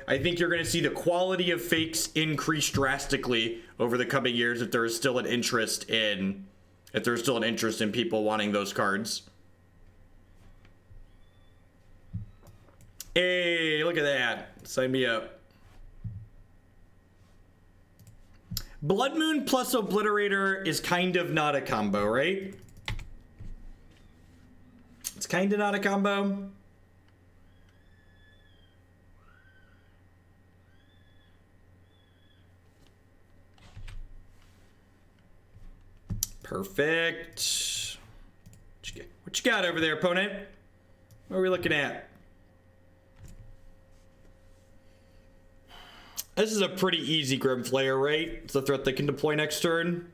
I think you're going to see the quality of fakes increase drastically over the coming years if there is still an interest in people wanting those cards. Hey, look at that. Sign me up. Blood Moon plus Obliterator is kind of not a combo, right? It's kind of not a combo. Perfect. What you got over there, opponent? What are we looking at? This is a pretty easy Grim Flayer, right? It's the threat that can deploy next turn.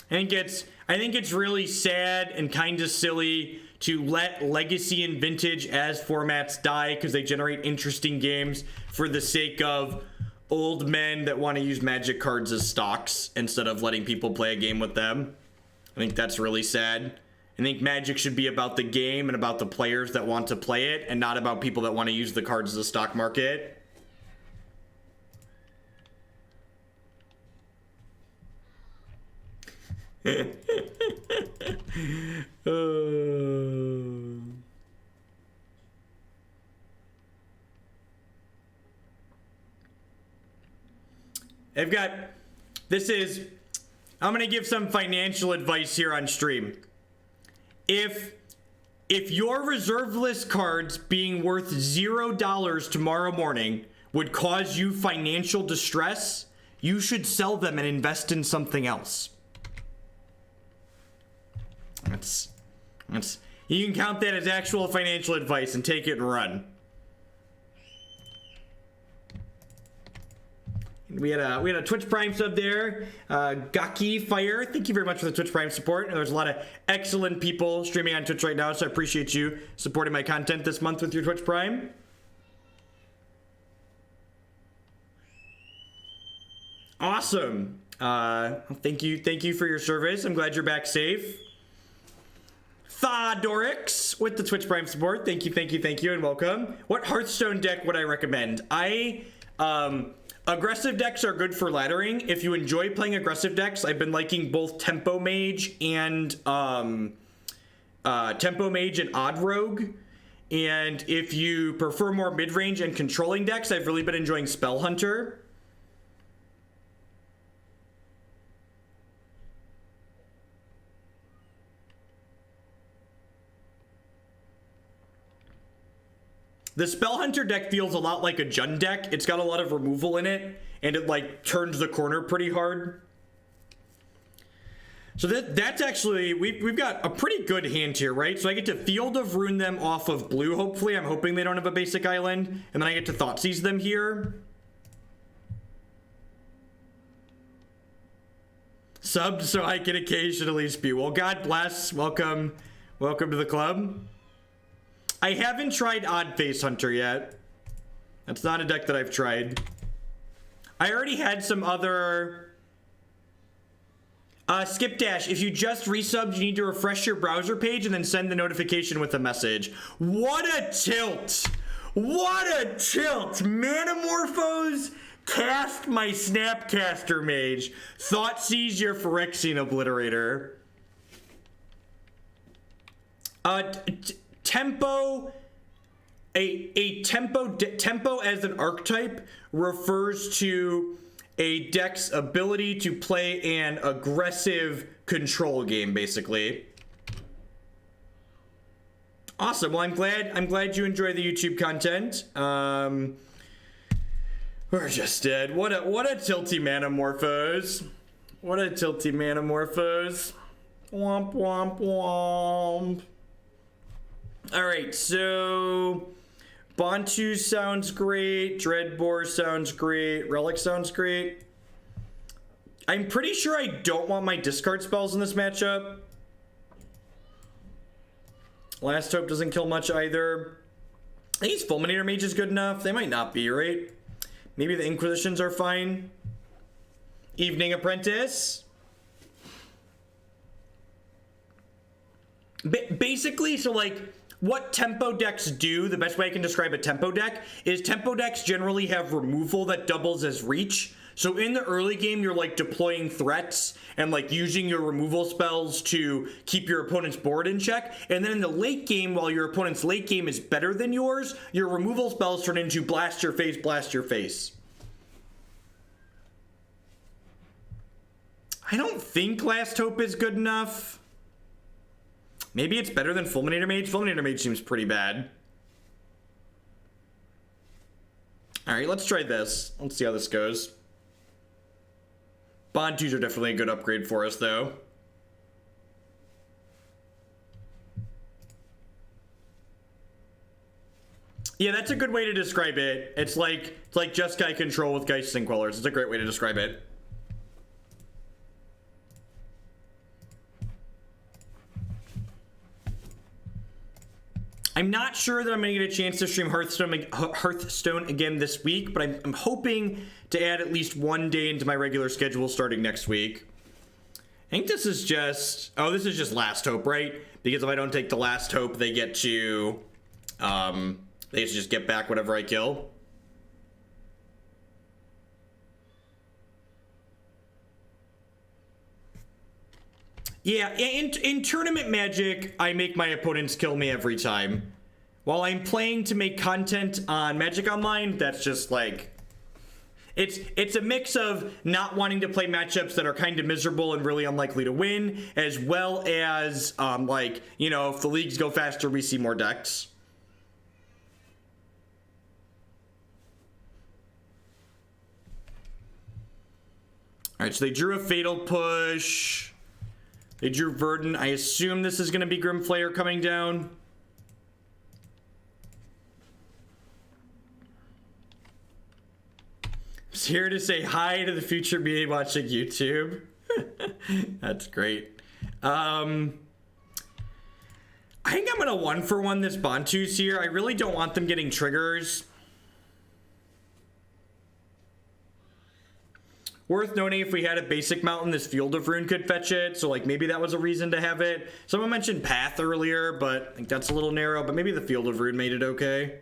I think it's really sad and kind of silly to let Legacy and Vintage as formats die because they generate interesting games for the sake of old men that want to use Magic cards as stocks instead of letting people play a game with them. I think that's really sad. I think Magic should be about the game and about the players that want to play it and not about people that want to use the cards as a stock market. I'm gonna give some financial advice here on stream. If your reserve list cards being worth $0 tomorrow morning would cause you financial distress, you should sell them and invest in something else. You can count that as actual financial advice and take it and run. We had a Twitch Prime sub there. Gaki Fire, thank you very much for the Twitch Prime support. And there's a lot of excellent people streaming on Twitch right now, so I appreciate you supporting my content this month with your Twitch Prime. Awesome. Thank you for your service. I'm glad you're back safe. Thodorix with the Twitch Prime support. Thank you, and welcome. What Hearthstone deck would I recommend? Aggressive decks are good for laddering. If you enjoy playing aggressive decks, I've been liking both Tempo Mage and Odd Rogue. And if you prefer more mid-range and controlling decks, I've really been enjoying Spell Hunter. The Spell Hunter deck feels a lot like a Jund deck. It's got a lot of removal in it, and it like turns the corner pretty hard. So that's actually, we've got a pretty good hand here, right? So I get to Field of Rune them off of blue, hopefully. I'm hoping they don't have a basic island. And then I get to Thoughtseize them here. Subbed so I can occasionally spew. Well, God bless. Welcome to the club. I haven't tried Odd Face Hunter yet. That's not a deck that I've tried. I already had some other... Skip Dash, if you just resubbed, you need to refresh your browser page and then send the notification with a message. What a tilt! What a tilt! Manamorphose, cast my Snapcaster Mage. Thoughtseize your Phyrexian Obliterator. Tempo, tempo as an archetype refers to a deck's ability to play an aggressive control game, basically. Awesome. Well, I'm glad you enjoy the YouTube content. We're just dead. What a tilty Manamorphose. What a tilty Manamorphose. Womp womp womp. Alright, so Bontu sounds great, Dreadbore sounds great, Relic sounds great. I'm pretty sure I don't want my discard spells in this matchup. Last Hope doesn't kill much either. I think Fulminator Mage is good enough. They might not be, right? Maybe the Inquisitions are fine. Evening, Apprentice. Basically, so like, what tempo decks do, the best way I can describe a tempo deck, is tempo decks generally have removal that doubles as reach. So in the early game, you're like deploying threats and like using your removal spells to keep your opponent's board in check. And then in the late game, while your opponent's late game is better than yours, your removal spells turn into blast your face, blast your face. I don't think Last Hope is good enough. Maybe it's better than Fulminator Mage. Fulminator Mage seems pretty bad. All right, let's try this. Let's see how this goes. Bontus are definitely a good upgrade for us, though. Yeah, that's a good way to describe it. It's like Jeskai control with Geists and Quellers. It's a great way to describe it. I'm not sure that I'm going to get a chance to stream Hearthstone again this week, but I'm hoping to add at least one day into my regular schedule starting next week. I think this is just... Oh, this is just Last Hope, right? Because if I don't take the Last Hope, they get to... they just get back whatever I kill. Yeah, in tournament Magic, I make my opponents kill me every time. While I'm playing to make content on Magic Online, that's just like... It's a mix of not wanting to play matchups that are kind of miserable and really unlikely to win, as well as, like, you know, if the leagues go faster, we see more decks. Alright, so they drew a Fatal Push... They drew Verdant. I assume this is going to be Grimflayer coming down. Just here to say hi to the future me watching YouTube. That's great. I think I'm going to 1-for-1 this Bontus here. I really don't want them getting triggers. Worth noting, if we had a basic mountain, this Field of Ruin could fetch it. So, like, maybe that was a reason to have it. Someone mentioned Path earlier, but I think that's a little narrow. But maybe the Field of Ruin made it okay.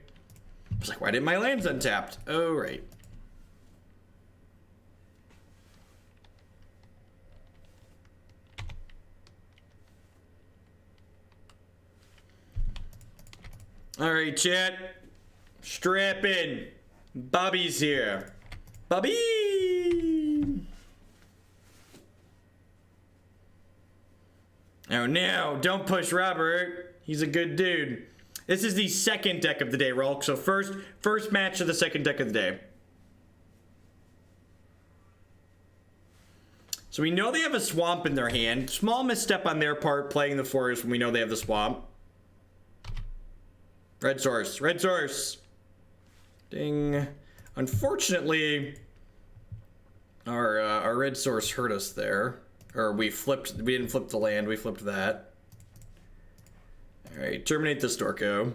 I was like, why didn't my lands untapped? Oh, right. All right, chat. Strap in. Bobby's here. Bobby! Oh no, don't push Robert. He's a good dude. This is the second deck of the day, Rolk. So first match of the second deck of the day. So we know they have a swamp in their hand. Small misstep on their part playing the forest when we know they have the swamp. Red source, red source. Ding. Unfortunately, our red source hurt us there. Or we didn't flip the land, we flipped that. Alright, terminate the Storko.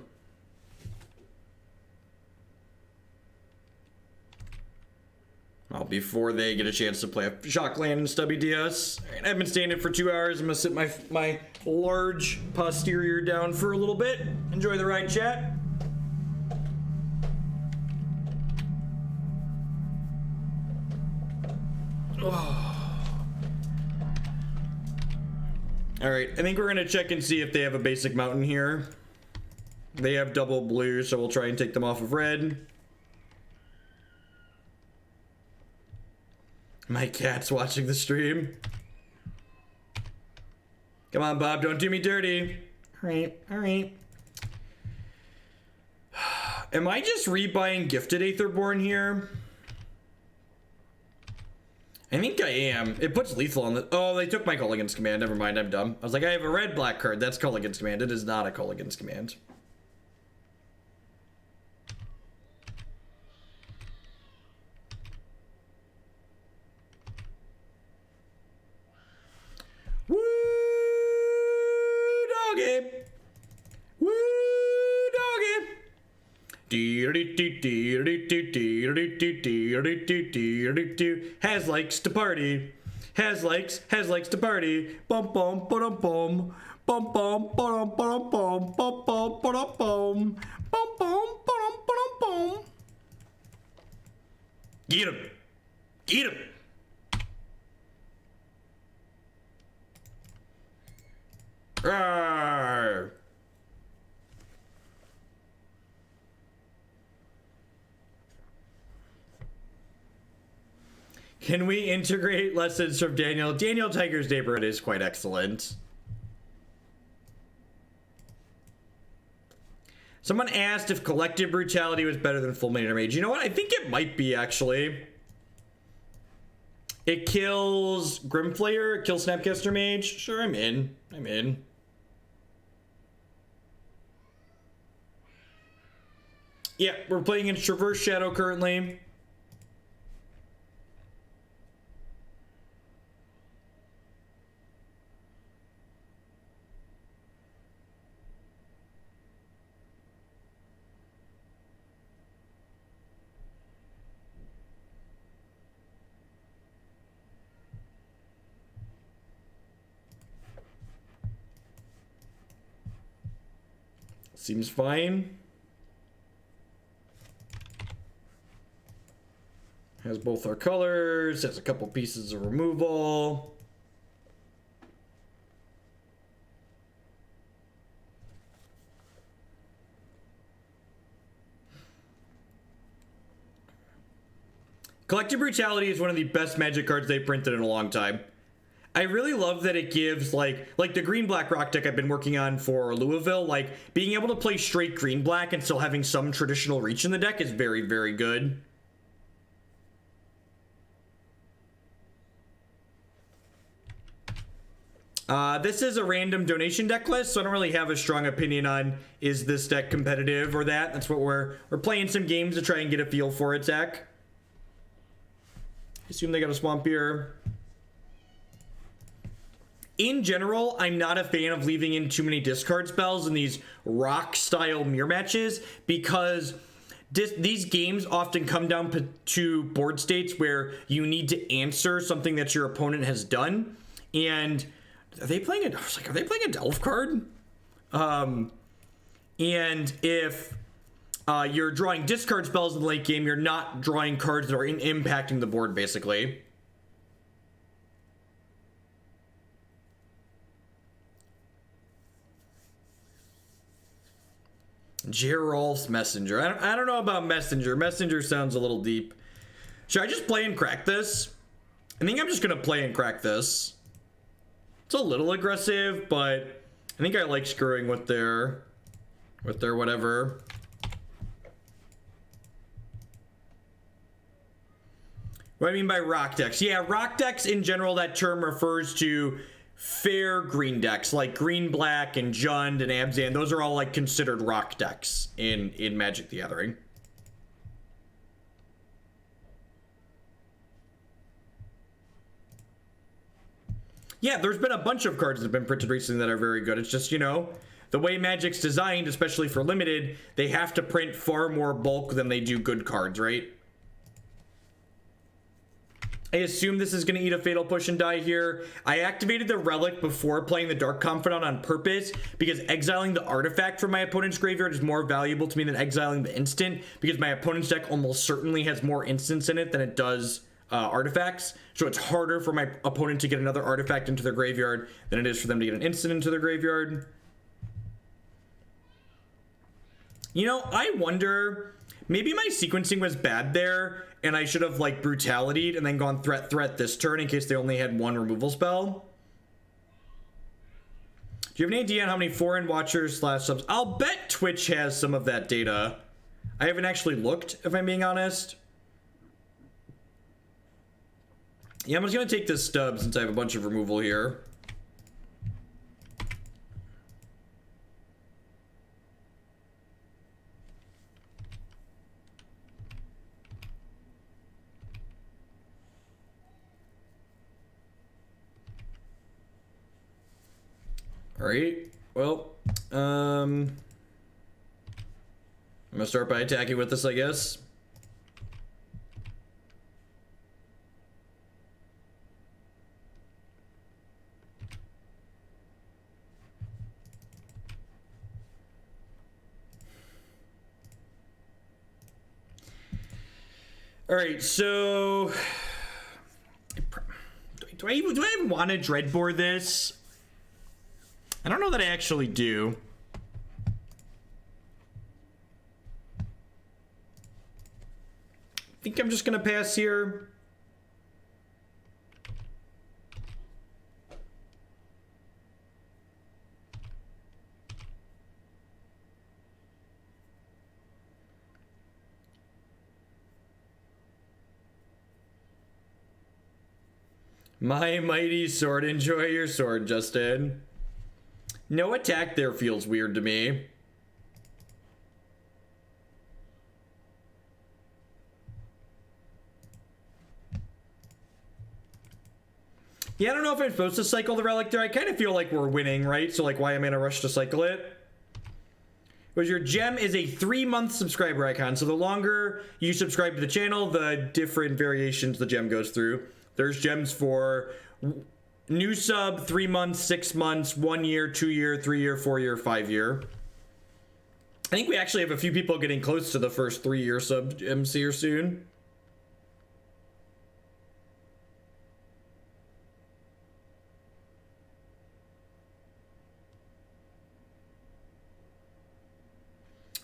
Well, before they get a chance to play a shock land and stubby DS. Alright, I've been standing for 2 hours. I'm gonna sit my large posterior down for a little bit. Enjoy the ride, chat. Oh. Alright, I think we're gonna check and see if they have a basic mountain here. They have double blue, so we'll try and take them off of red. My cat's watching the stream. Come on, Bob, don't do me dirty. Alright, alright. Am I just rebuying Gifted Aetherborn here? I think I am. It puts lethal on the... Oh, they took my Kolaghan's Command. Never mind, I'm dumb. I was like, I have a red-black card. That's Kolaghan's Command. It is not a Kolaghan's Command. Woo, doggy. Woo, doggy. Has likes to party. Has likes to party. Bum bum ba bum. Bum bum ba bum bum bum bum ba bum. Bum bum ba bum. Get him. Get him. Arrgh. Can we integrate lessons from Daniel? Daniel Tiger's neighborhood is quite excellent. Someone asked if Collective Brutality was better than Fulminator Mage. You know what? I think it might be, actually. It kills Grimflayer, it kills Snapcaster Mage. Sure, I'm in. I'm in. Yeah, we're playing in Traverse Shadow currently. Seems fine. Has both our colors, has a couple pieces of removal. Collective Brutality is one of the best Magic cards they've printed in a long time. I really love that it gives, like the green-black rock deck I've been working on for Louisville, like, being able to play straight green-black and still having some traditional reach in the deck is very, very good. This is a random donation deck list, so I don't really have a strong opinion on is this deck competitive or that. That's what we're playing some games to try and get a feel for its deck. Assume they got a Swampier. In general, I'm not a fan of leaving in too many discard spells in these rock-style mirror matches because these games often come down to board states where you need to answer something that your opponent has done. And are they playing a? I was like, are they playing a Delve card? And if you're drawing discard spells in the late game, you're not drawing cards that are impacting the board, basically. Geralf's Messenger. I don't know about Messenger. Messenger sounds a little deep. Should I just play and crack this? I think I'm just gonna play and crack this. It's a little aggressive, but I think I like screwing with their whatever. What do I mean by rock decks? Yeah, rock decks in general, that term refers to fair green decks like Green Black and Jund and Abzan. Those are all like considered rock decks in Magic the Gathering. Yeah, there's been a bunch of cards that have been printed recently that are very good. It's just, you know, the way Magic's designed, especially for limited, they have to print far more bulk than they do good cards, right? I assume this is going to eat a Fatal Push and die here. I activated the Relic before playing the Dark Confidant on purpose because exiling the artifact from my opponent's graveyard is more valuable to me than exiling the instant because my opponent's deck almost certainly has more instants in it than it does artifacts. So it's harder for my opponent to get another artifact into their graveyard than it is for them to get an instant into their graveyard. You know, I wonder, maybe my sequencing was bad there and I should have like brutality'd and then gone threat this turn in case they only had one removal spell. Do you have any idea on how many foreign watchers / subs? I'll bet Twitch has some of that data. I haven't actually looked, if I'm being honest. Yeah, I'm just gonna take this stub since I have a bunch of removal here. All right, well, gonna start by attacking with this, I guess. All right, so do I even want to Dreadbore this? I don't know that I actually do. I think I'm just gonna pass here. My mighty sword. Enjoy your sword, Justin. No attack there feels weird to me. Yeah, I don't know if I'm supposed to cycle the relic there. I kind of feel like we're winning, right? So, like, why am I in a rush to cycle it? Because your gem is a 3-month subscriber icon. So the longer you subscribe to the channel, the different variations the gem goes through. There's gems for new sub, 3 months, 6 months, 1 year, 2 year, 3 year, 4 year, 5 year. I think we actually have a few people getting close to the first 3-year sub gems here soon.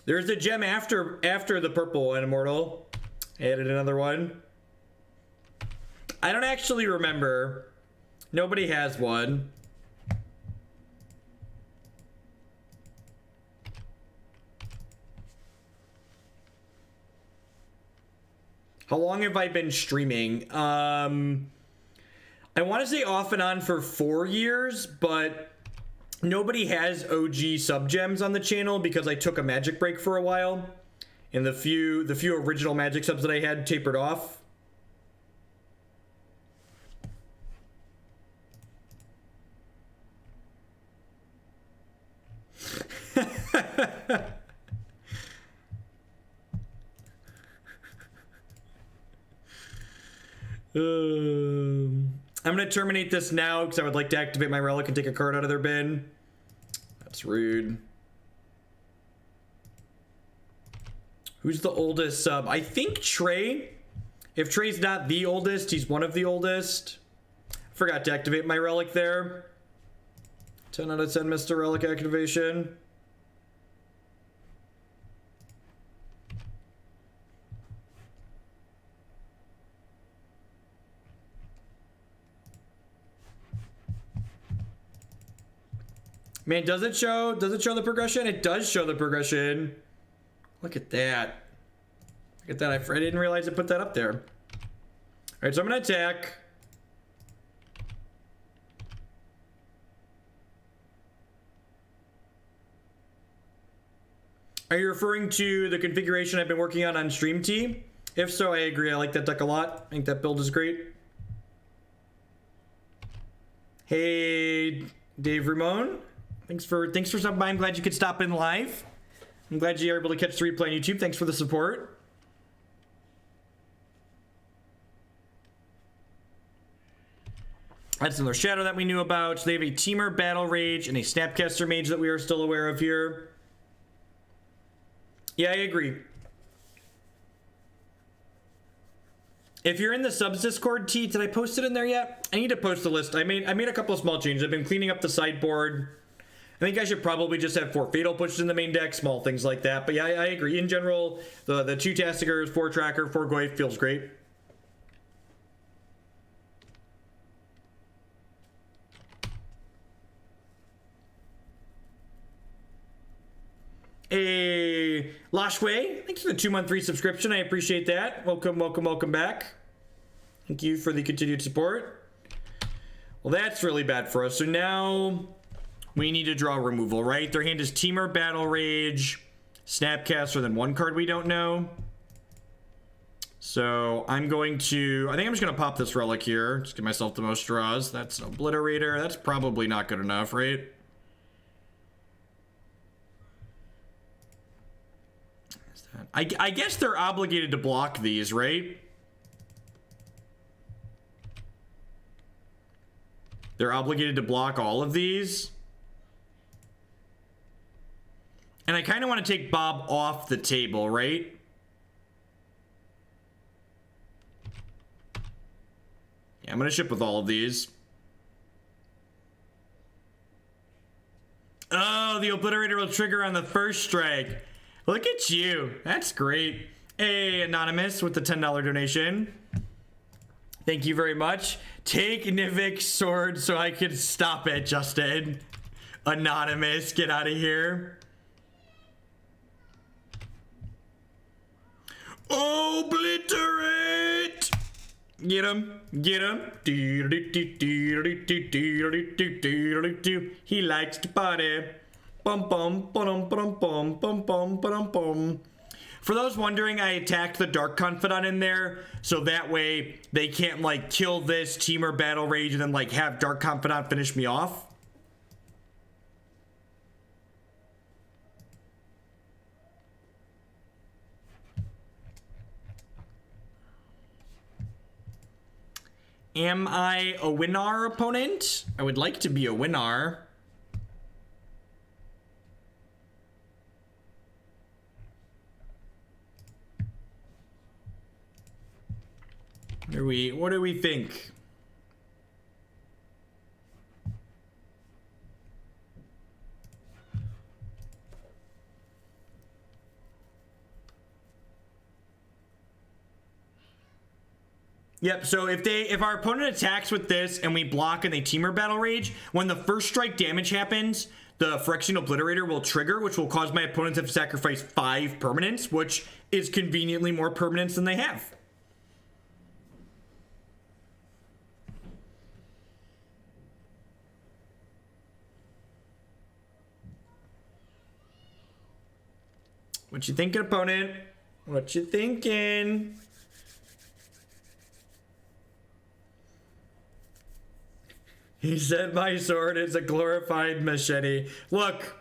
There's a gem after the purple and immortal. Added another one. I don't actually remember. Nobody has one. How long have I been streaming? I want to say off and on for 4 years, but nobody has OG sub gems on the channel because I took a magic break for a while, and the few original magic subs that I had tapered off. I'm gonna terminate this now because I would like to activate my relic and take a card out of their bin. That's rude. Who's the oldest sub? I think Trey. If Trey's not the oldest, he's one of the oldest. Forgot to activate my relic there. 10 out of 10 Mr. Relic activation. Man, does it show the progression? It does show the progression. Look at that. Look at that. I didn't realize it put that up there. All right, so I'm gonna attack. Are you referring to the configuration I've been working on Stream T? If so, I agree. I like that deck a lot. I think that build is great. Hey, Dave Ramon. Thanks for stopping by. I'm glad you could stop in live. I'm glad you are able to catch the replay on YouTube. Thanks for the support. That's another shadow that we knew about. So they have a Teamer Battle Rage and a Snapcaster Mage that we are still aware of here. Yeah, I agree. If you're in the subs Discord, T, did I post it in there yet? I need to post a list. I made a couple of small changes. I've been cleaning up the sideboard. I think I should probably just have 4 Fatal pushed in the main deck, small things like that. But yeah, I agree. In general, the 2 Tastigers, 4 Tracker, 4 Goyf feels great. Hey, Lashway, thanks for the 2-month free subscription. I appreciate that. Welcome back. Thank you for the continued support. Well, that's really bad for us. So now we need to draw removal, right? Their hand is Teamer, Battle Rage, Snapcaster, then 1 card we don't know. So I think I'm just going to pop this relic here. Just give myself the most draws. That's an Obliterator. That's probably not good enough, right? I guess they're obligated to block these, right? They're obligated to block all of these. And I kind of want to take Bob off the table, right? Yeah, I'm going to ship with all of these. Oh, the Obliterator will trigger on the first strike. Look at you. That's great. Hey, Anonymous with the $10 donation. Thank you very much. Take Nivik's sword so I can stop it, Justin. Anonymous, get out of here. Obliterate! Get him. Get him. He likes to party. Bum bum bum bum bum bum bum bum bum. For those wondering, I attacked the Dark Confidant in there, so that way they can't like kill this Temur Battle Rage and then like have Dark Confidant finish me off. Am I a winner opponent? I would like to be a winner. What do we think? Yep, so if our opponent attacks with this and we block and they Temur Battle Rage, when the first strike damage happens, the Phyrexian Obliterator will trigger, which will cause my opponent to sacrifice 5 permanents, which is conveniently more permanents than they have. What you thinking, opponent? What you thinking? He said my sword is a glorified machete. Look,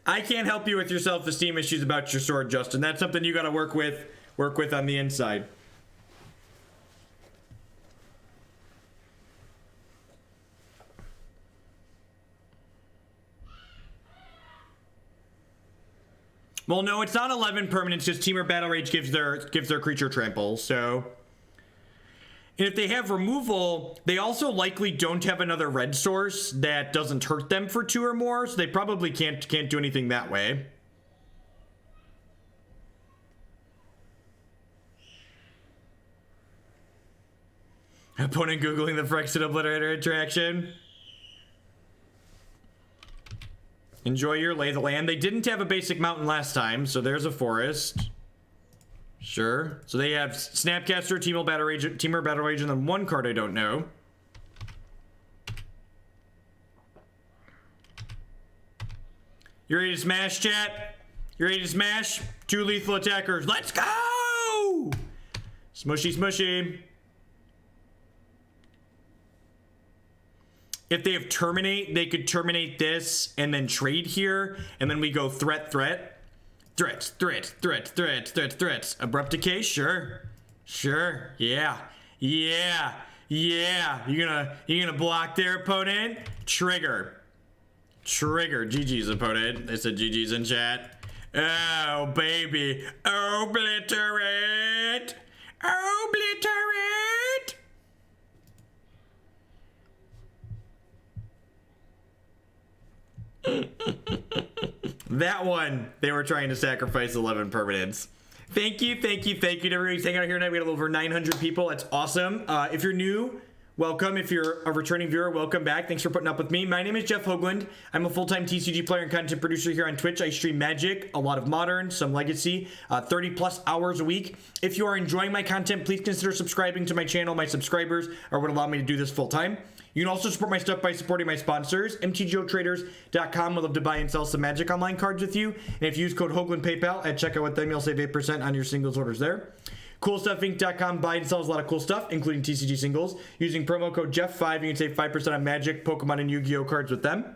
I can't help you with your self-esteem issues about your sword, Justin. That's something you gotta work with on the inside. Well, no, it's not 11 permanents, just Temur Battle Rage gives their creature trample, so. And if they have removal, they also likely don't have another red source that doesn't hurt them for 2 or more, so they probably can't do anything that way. Opponent Googling the Phyrexian Obliterator interaction. Enjoy your lay of the land. They didn't have a basic mountain last time, so there's a forest. Sure. So they have Snapcaster, Temur Battle Rage, and then one card I don't know. You ready to smash, chat? You ready to smash? 2 lethal attackers. Let's go! Smushy, smushy. If they have Terminate, they could terminate this and then trade here, and then we go threat, threat. Threats, threats, threats, threats, threats, threats. Abrupt Decay, sure. Sure, yeah. Yeah, yeah. You gonna block their opponent? Trigger. Trigger. GG's opponent. They said GG's in chat. Oh, baby. Obliterate. Obliterate. That one, they were trying to sacrifice 11 permanents. Thank you to everybody who's hanging out here tonight. We had over 900 people. That's awesome. If you're new, welcome. If you're a returning viewer, welcome back. Thanks for putting up with me. My name is Jeff Hoagland. I'm a full-time TCG player and content producer here on Twitch. I stream Magic, a lot of Modern, some Legacy, 30 plus hours a week. If you are enjoying my content, please consider subscribing to my channel. My subscribers are what allow me to do this full-time. You can also support my stuff by supporting my sponsors. MTGOtraders.com would love to buy and sell some Magic Online cards with you. And if you use code Hoagland PayPal at checkout with them, you'll save 8% on your singles orders there. CoolStuffInc.com buy and sells a lot of cool stuff, including TCG singles. Using promo code Jeff5, you can save 5% on Magic, Pokemon, and Yu-Gi-Oh cards with them.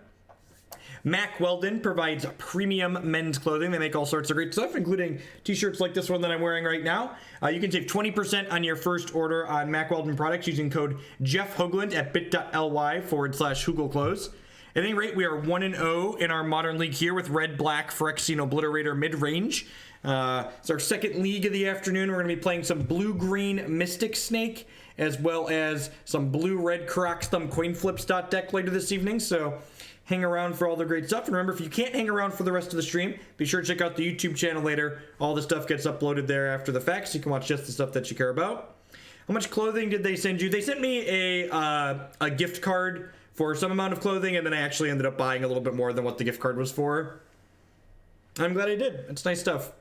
Mack Weldon provides premium men's clothing. They make all sorts of great stuff, including t-shirts like this one that I'm wearing right now. You can save 20% on your first order on Mack Weldon products using code Jeff Hoagland at bit.ly/HoogelClothes. At any rate, we are 1-0 in our Modern League here with Red Black Phyrexian Obliterator mid-range. It's our second league of the afternoon. We're going to be playing some blue-green Mystic Snake, as well as some blue-red Karak's Thumb Coin Flips deck later this evening, so hang around for all the great stuff. And remember, if you can't hang around for the rest of the stream, be sure to check out the YouTube channel later. All the stuff gets uploaded there after the fact, so you can watch just the stuff that you care about. How much clothing did they send you? They sent me a gift card for some amount of clothing, and then I actually ended up buying a little bit more than what the gift card was for. I'm glad I did. It's nice stuff.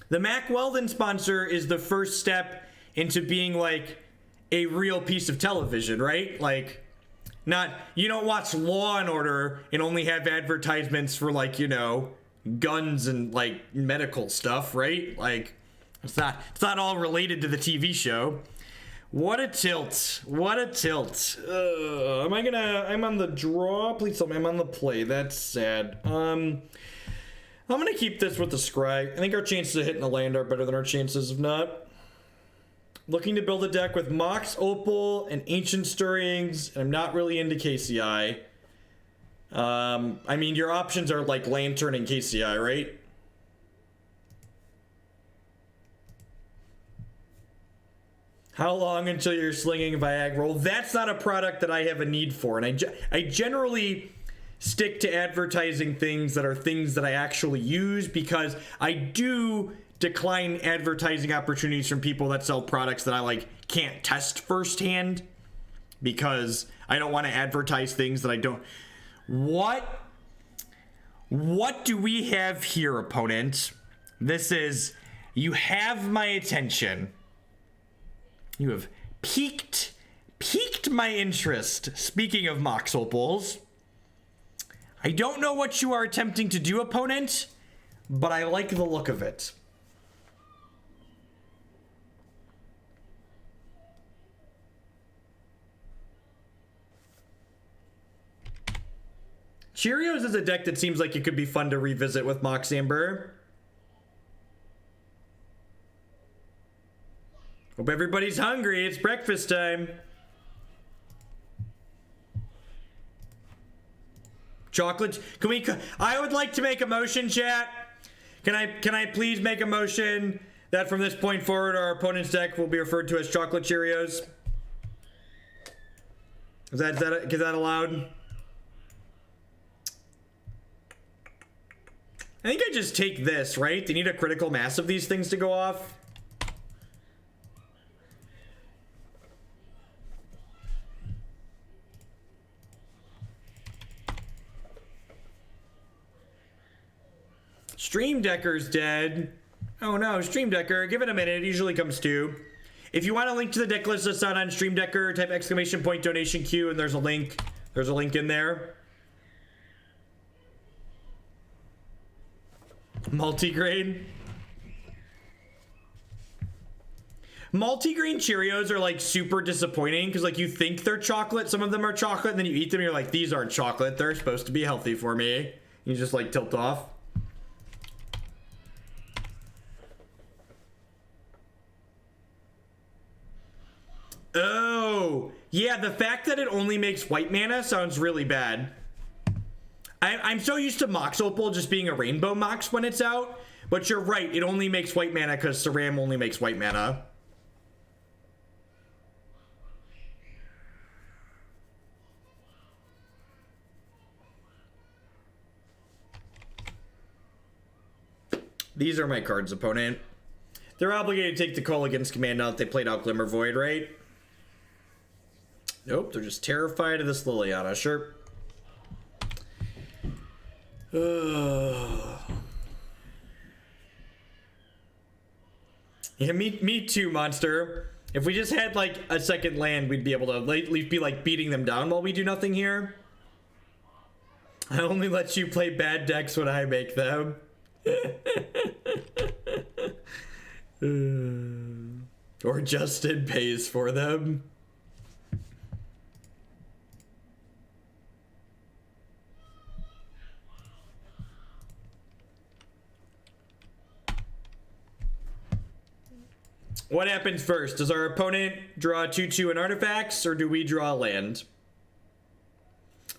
The Mack Weldon sponsor is the first step into being like a real piece of television, right? Like, not, you don't watch Law and Order and only have advertisements for, like, you know, guns and like medical stuff, right? Like, it's not all related to the TV show. What a tilt. What a tilt. I'm on the draw. Please tell me I'm on the play. That's sad. I'm gonna keep this with the scry. I think our chances of hitting a land are better than our chances of not. Looking to build a deck with Mox, Opal, and Ancient Stirrings, and I'm not really into KCI. I mean, your options are like Lantern and KCI, right? How long until you're slinging Viagra? That's not a product that I have a need for, and I generally stick to advertising things that are things that I actually use, because I do decline advertising opportunities from people that sell products that I like can't test firsthand, because I don't want to advertise things that I don't. What do we have here, opponent? This is, you have my attention. You have piqued my interest. Speaking of Mox Opals, I don't know what you are attempting to do, opponent, but I like the look of it. Cheerios is a deck that seems like it could be fun to revisit with Mox Amber. Hope everybody's hungry. It's breakfast time. Chocolate. I would like to make a motion, chat. Can I please make a motion that from this point forward our opponent's deck will be referred to as Chocolate Cheerios? Is that allowed? I think I just take this, right? They need a critical mass of these things to go off. Stream Decker's dead. Oh no, Stream Decker, give it a minute. It usually comes to. If you want a link to the deck list that's out on Stream Decker, type !! donation queue, and there's a link. There's a link in there. Multigrain. Multigrain Cheerios are like super disappointing because like you think they're chocolate, some of them are chocolate, and then you eat them and you're like, these aren't chocolate, they're supposed to be healthy for me. You just like tilt off. Oh, yeah, the fact that it only makes white mana sounds really bad. I'm so used to Mox Opal just being a rainbow Mox when it's out, but you're right, it only makes white mana because Saram only makes white mana. These are my cards, opponent. They're obligated to take the Kolaghan's command now that they played out Glimmer Void, right? Nope, they're just terrified of this Liliana, sure. Yeah, me too, monster. If we just had like a second land, we'd be able to at least be like beating them down while we do nothing here. I only let you play bad decks when I make them. Or Justin pays for them. What happens first? Does our opponent draw 2/2 and artifacts, or do we draw land?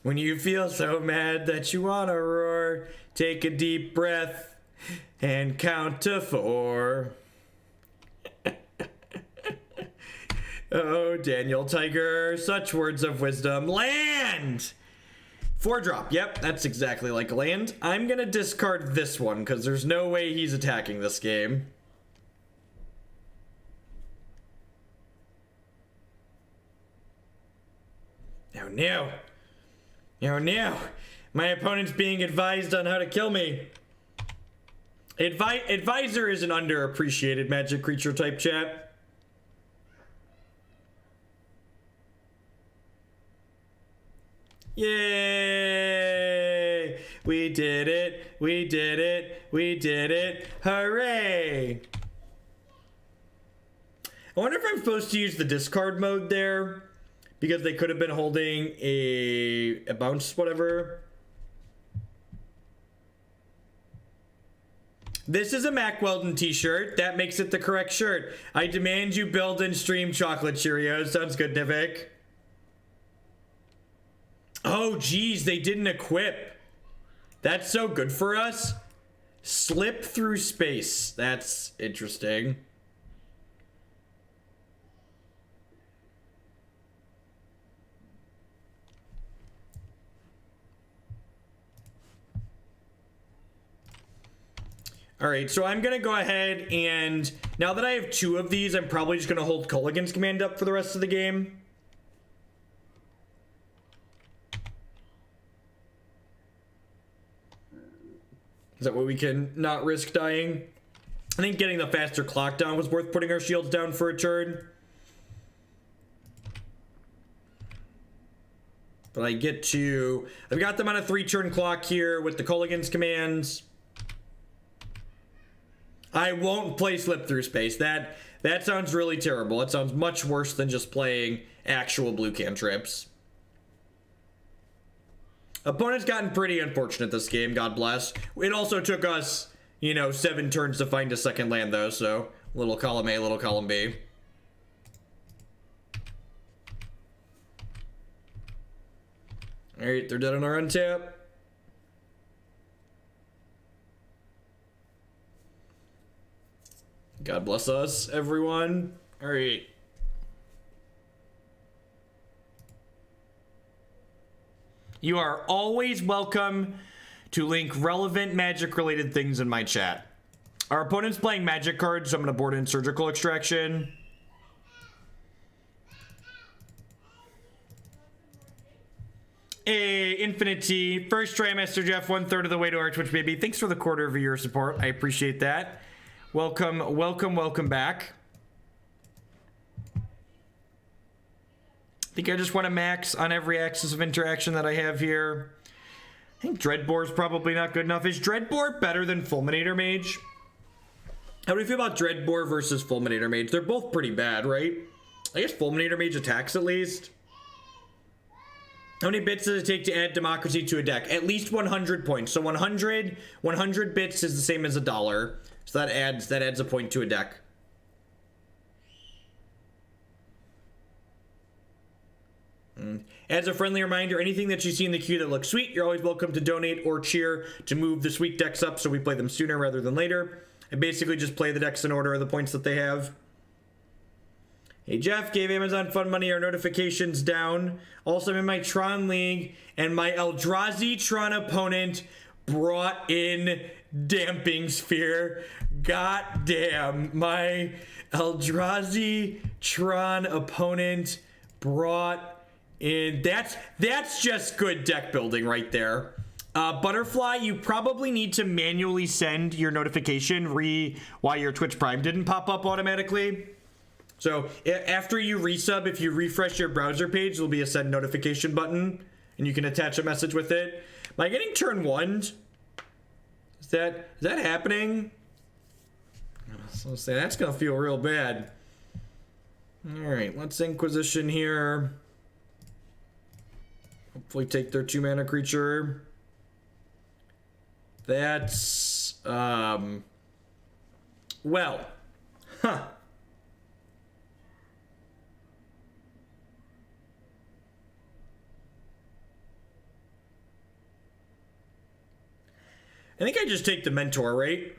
When you feel so mad that you want to roar, take a deep breath and count to 4. Oh, Daniel Tiger, such words of wisdom. Land! 4-drop. Yep, that's exactly like a land. I'm gonna discard this one because there's no way he's attacking this game. Oh no. Oh no. My opponent's being advised on how to kill me. Advisor is an underappreciated magic creature type, chat. Yay! We did it! We did it! We did it! Hooray! I wonder if I'm supposed to use the discard mode there, because they could have been holding a bounce, whatever. This is a Mack Weldon t-shirt. That makes it the correct shirt. I demand you build and stream chocolate Cheerios. Sounds good, Nivik. Oh, geez, they didn't equip. That's so good for us. Slip through space. That's interesting. All right, so I'm gonna go ahead and now that I have 2 of these, I'm probably just gonna hold Kolaghan's command up for the rest of the game. Is that way we can not risk dying? I think getting the faster clock down was worth putting our shields down for a turn. But I get to... I've got them on a 3-turn clock here with the Kolaghan's commands. I won't play Slip Through Space. That sounds really terrible. It sounds much worse than just playing actual blue cantrips. Opponent's gotten pretty unfortunate this game, God bless. It also took us, 7 turns to find a second land, though, so little column A, little column B. Alright, they're dead on our untap. God bless us, everyone. Alright. You are always welcome to link relevant magic-related things in my chat. Our opponent's playing magic cards, so I'm going to board in Surgical Extraction. Hey, Infinity. First trimester, Jeff, 1/3 of the way to our Twitch, baby. Thanks for the quarter of your support. I appreciate that. Welcome, welcome, welcome back. I think I just want to max on every axis of interaction that I have here. I think Dreadbore is probably not good enough. Is Dreadbore better than Fulminator Mage? How do you feel about Dreadbore versus Fulminator Mage? They're both pretty bad, right? I guess Fulminator Mage attacks at least. How many bits does it take to add Democracy to a deck? At least 100 points. So 100 bits is the same as $1. So that adds a point to a deck. As a friendly reminder, anything that you see in the queue that looks sweet, you're always welcome to donate or cheer to move the sweet decks up so we play them sooner rather than later. I basically just play the decks in order of the points that they have. Hey Jeff, gave Amazon Fun Money our notifications down. Also, I'm in my Tron League, and my Eldrazi Tron opponent brought in Damping Sphere. God damn, my Eldrazi Tron opponent brought in... That's just good deck building right there. Butterfly, you probably need to manually send your notification why your Twitch Prime didn't pop up automatically. So after you resub, if you refresh your browser page, there'll be a send notification button, and you can attach a message with it. Am I getting turn 1'd? Is that happening? So say that's gonna feel real bad. All right, let's Inquisition here. Hopefully take their 2-mana creature. That's well, huh. I think I just take the Mentor, right?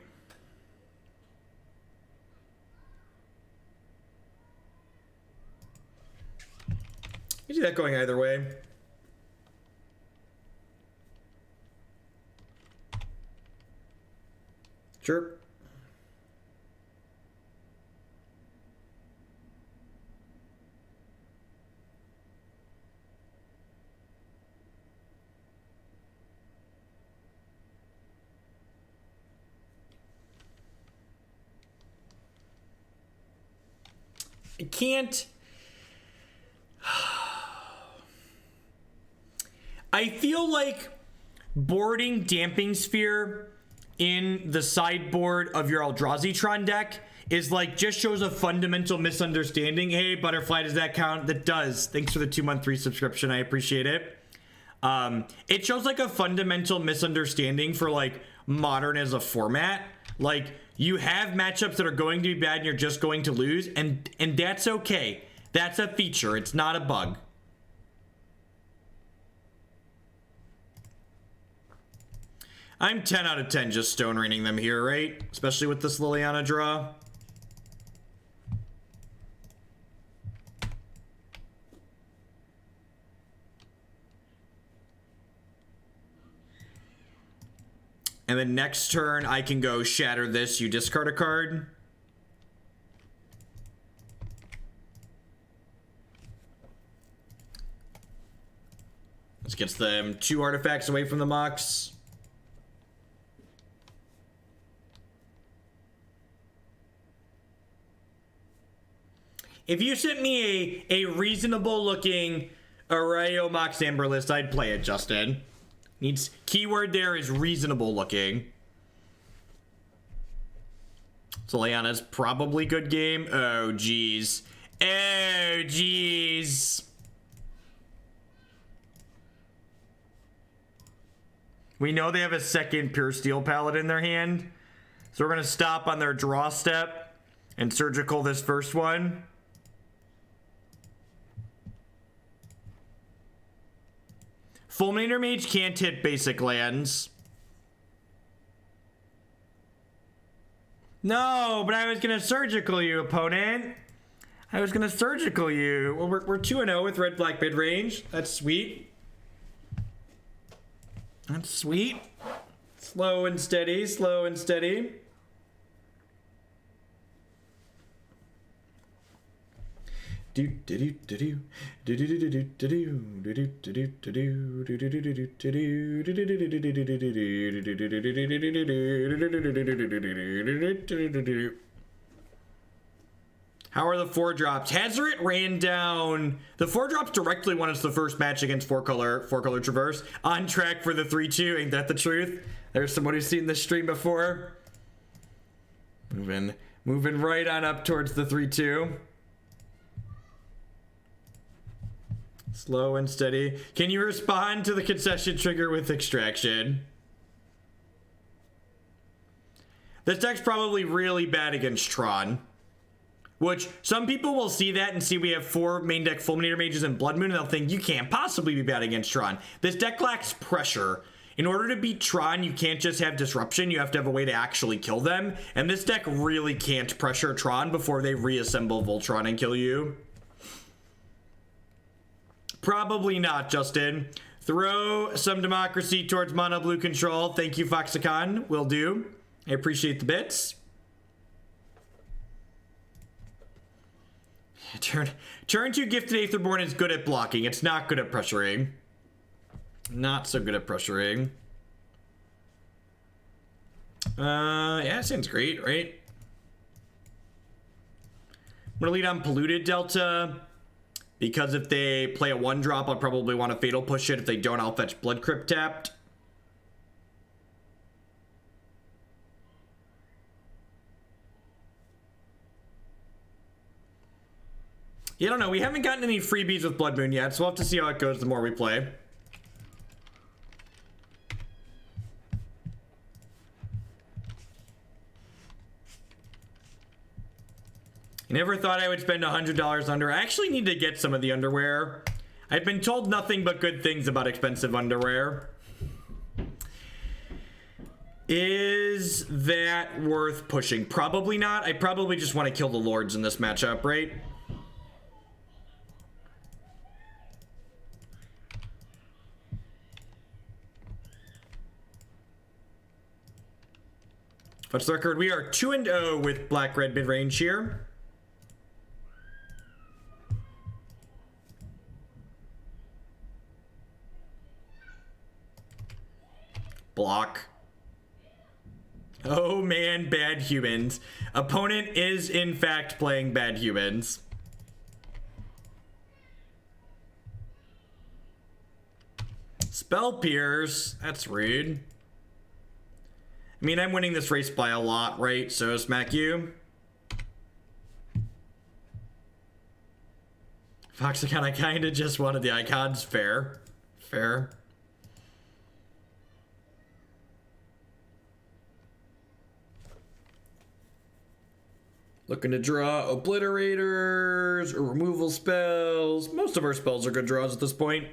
You see that going either way. Sure. I can't. I feel like boarding Damping Sphere in the sideboard of your Eldrazi Tron deck is like just shows a fundamental misunderstanding. Hey, Butterfly, does that count? That does. Thanks for the 2-month resubscription. I appreciate it. It shows like a fundamental misunderstanding for like Modern as a format. Like you have matchups that are going to be bad and you're just going to lose, and that's okay. That's a feature. It's not a bug. I'm 10 out of 10 just stone raining them here, right? Especially with this Liliana draw. And then next turn, I can go shatter this, you discard a card. This gets them 2 artifacts away from the Mox. If you sent me a reasonable looking Arrayo Mox Amber list, I'd play it, Justin. Needs keyword there is reasonable looking. So Liliana's probably good game. Oh geez. Oh geez. We know they have a second Pure Steel Palette in their hand. So we're gonna stop on their draw step and surgical this first one. Fulminator Mage can't hit basic lands. No, but I was gonna surgical you, opponent. I was gonna surgical you. Well, we're 2-0 with red black mid range. That's sweet. That's sweet. Slow and steady, slow and steady. How are the 4-drops? Hazoret ran down. The 4-drops directly won us the first match against 4-color Traverse. On track for the 3-2. Ain't that the truth? There's someone who's seen this stream before. Moving right on up towards the 3-2. Slow and steady. Can you respond to the concession trigger with extraction? This deck's probably really bad against Tron. Which, some people will see that and see we have 4 main deck Fulminator Mages and Blood Moon, and they'll think, you can't possibly be bad against Tron. This deck lacks pressure. In order to beat Tron, you can't just have disruption, you have to have a way to actually kill them. And this deck really can't pressure Tron before they reassemble Voltron and kill you. Probably not, Justin. Throw some democracy towards mono blue control. Thank you, Foxicon. Will do. I appreciate the bits. Turn 2 Gifted Aetherborn is good at blocking. It's not good at pressuring. Not so good at pressuring. Yeah, seems great, right? I'm gonna lead on Polluted Delta. Because if they play a 1-drop, I'll probably want to Fatal Push it. If they don't, I'll fetch Blood Crypt tapped. Yeah, I don't know. We haven't gotten any freebies with Blood Moon yet, so we'll have to see how it goes the more we play. I never thought I would spend $100 under. I actually need to get some of the underwear. I've been told nothing but good things about expensive underwear. Is that worth pushing? Probably not. I probably just want to kill the lords in this matchup, right? What's the record? We are 2-0 with black-red mid-range here. Block. Oh man, bad humans. Opponent is in fact playing bad humans. Spell Pierce. That's rude. I mean, I'm winning this race by a lot, right? So smack you. Foxicon, I kind of just wanted the icons. Fair. Fair. Looking to draw obliterators or removal spells. Most of our spells are good draws at this point.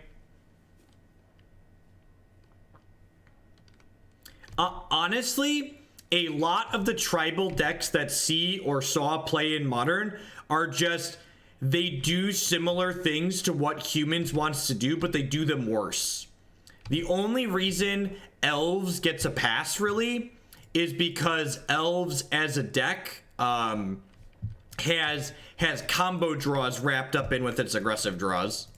Honestly, a lot of the tribal decks that see or saw play in Modern are just, they do similar things to what Humans wants to do, but they do them worse. The only reason Elves gets a pass, really, is because Elves as a deck has combo draws wrapped up in with its aggressive draws.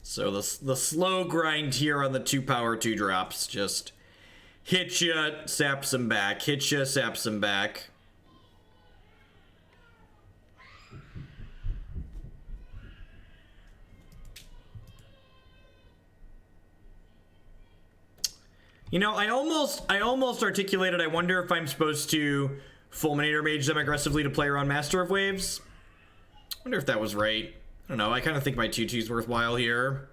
So the slow grind here on the 2 power 2 drops, just hit ya, saps them back, hit ya, saps them back. You know, I almost articulated, I wonder if I'm supposed to Fulminator Mage them aggressively to play around Master of Waves. I wonder if that was right. I don't know, I kind of think my 2/2's worthwhile here.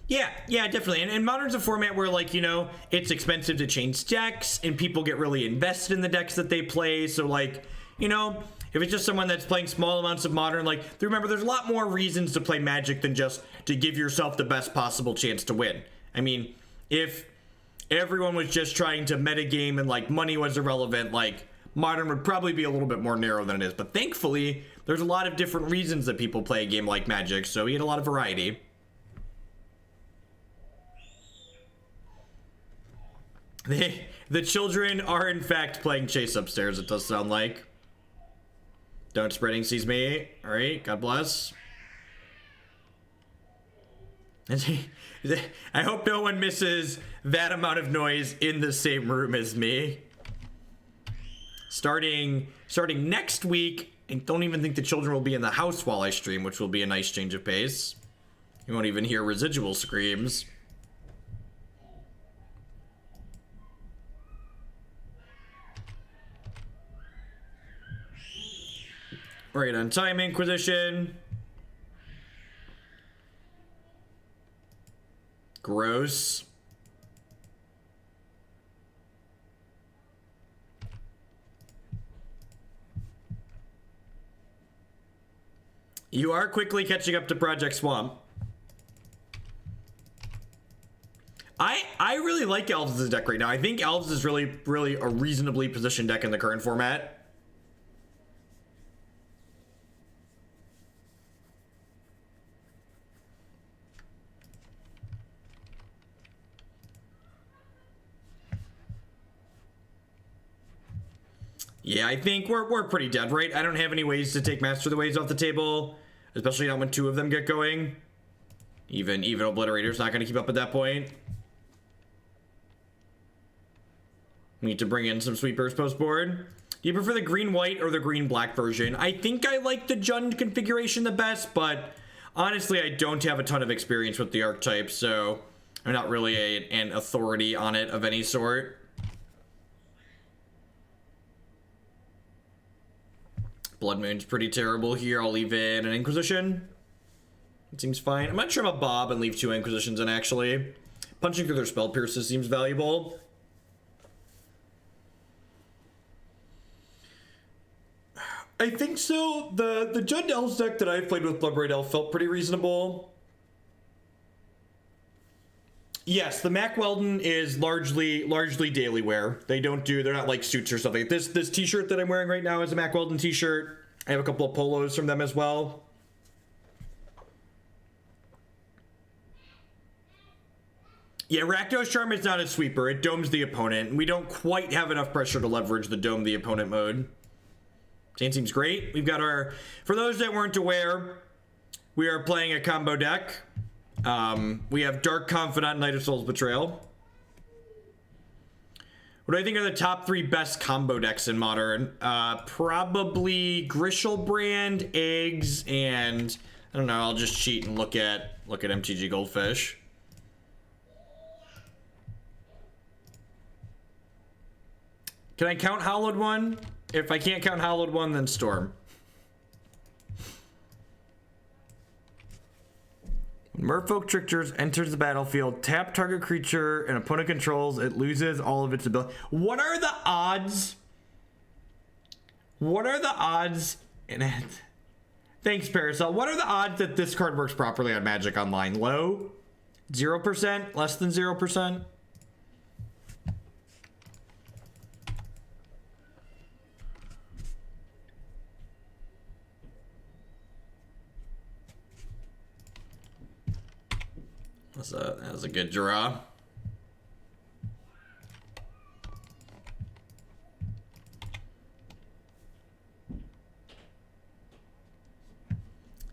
Yeah, definitely. And Modern's a format where, like, you know, it's expensive to change decks, and people get really invested in the decks that they play, so, like, you know, if it's just someone that's playing small amounts of Modern, like, remember, there's a lot more reasons to play Magic than just to give yourself the best possible chance to win. I mean, if everyone was just trying to metagame and, like, money was irrelevant, like, Modern would probably be a little bit more narrow than it is. But thankfully, there's a lot of different reasons that people play a game like Magic, so we get a lot of variety. The children are, in fact, playing Chase upstairs, it does sound like. Don't Spreading Sees me. Alright, God bless. I hope no one misses that amount of noise in the same room as me. Starting next week, I don't even think the children will be in the house while I stream, which will be a nice change of pace. You won't even hear residual screams. Right on time, Inquisition. Gross. You are quickly catching up to Project Swamp. I really like Elves as a deck right now. I think Elves is really a reasonably positioned deck in the current format. Yeah, I think we're pretty dead, right? I don't have any ways to take Master of the Waves off the table, especially not when 2 of them get going. Even Obliterator's not going to keep up at that point. We need to bring in some sweepers post-board. Do you prefer the green-white or the green-black version? I think I like the Jund configuration the best, but honestly, I don't have a ton of experience with the archetype, so I'm not really an authority on it of any sort. Blood Moon's pretty terrible here. I'll leave in an Inquisition. It seems fine. I'm gonna trim a Bob and leave 2 Inquisitions in, actually. Punching through their spell pierces seems valuable. I think so. The Jund Elves deck that I've played with Bloodbraid Elf felt pretty reasonable. Yes, the Mac Weldon is largely daily wear. They're not like suits or something. This t-shirt that I'm wearing right now is a Mac Weldon t-shirt. I have a couple of polos from them as well. Yeah, Rakdos Charm is not a sweeper. It domes the opponent. We don't quite have enough pressure to leverage the dome the opponent mode. It seems great. We've got our... For those that weren't aware, we are playing a combo deck. We have Dark Confidant, Knight of Souls Betrayal. What do I think are the top 3 best combo decks in Modern? Probably Grishelbrand, Eggs, and... I don't know, I'll just cheat and look at MTG Goldfish. Can I count Hallowed One? If I can't count Hallowed One, then Storm. When Merfolk Tricksters enters the battlefield, tap target creature an opponent controls, it loses all of its ability. What are the odds? What are the odds in it? Thanks, Parasol. What are the odds that this card works properly on Magic Online? Low? 0%? Less than 0%? That was a good draw.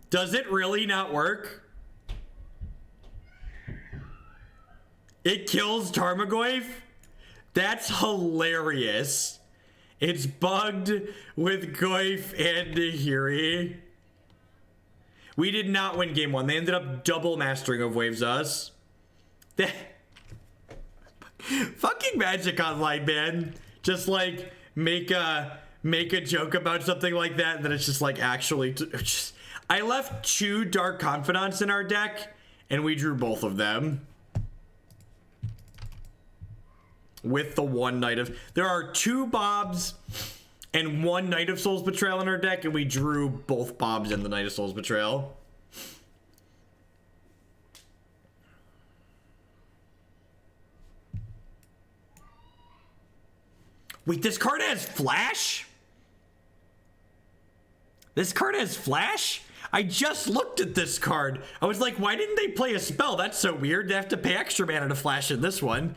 Does it really not work? It kills Tarmogoyf? That's hilarious. It's bugged with Goyf and Nahiri. We did not win game 1. They ended up double mastering of Waves us. Fucking Magic Online, man. Just like make a joke about something like that, and then it's just like actually I left 2 Dark Confidants in our deck and we drew both of them. With the 1 Knight of... There are 2 Bobs and 1 Knight of Souls Betrayal in our deck, and we drew both Bobs and the Knight of Souls Betrayal. Wait, this card has Flash? This card has Flash? I just looked at this card. I was like, why didn't they play a spell? That's so weird. They have to pay extra mana to Flash in this one.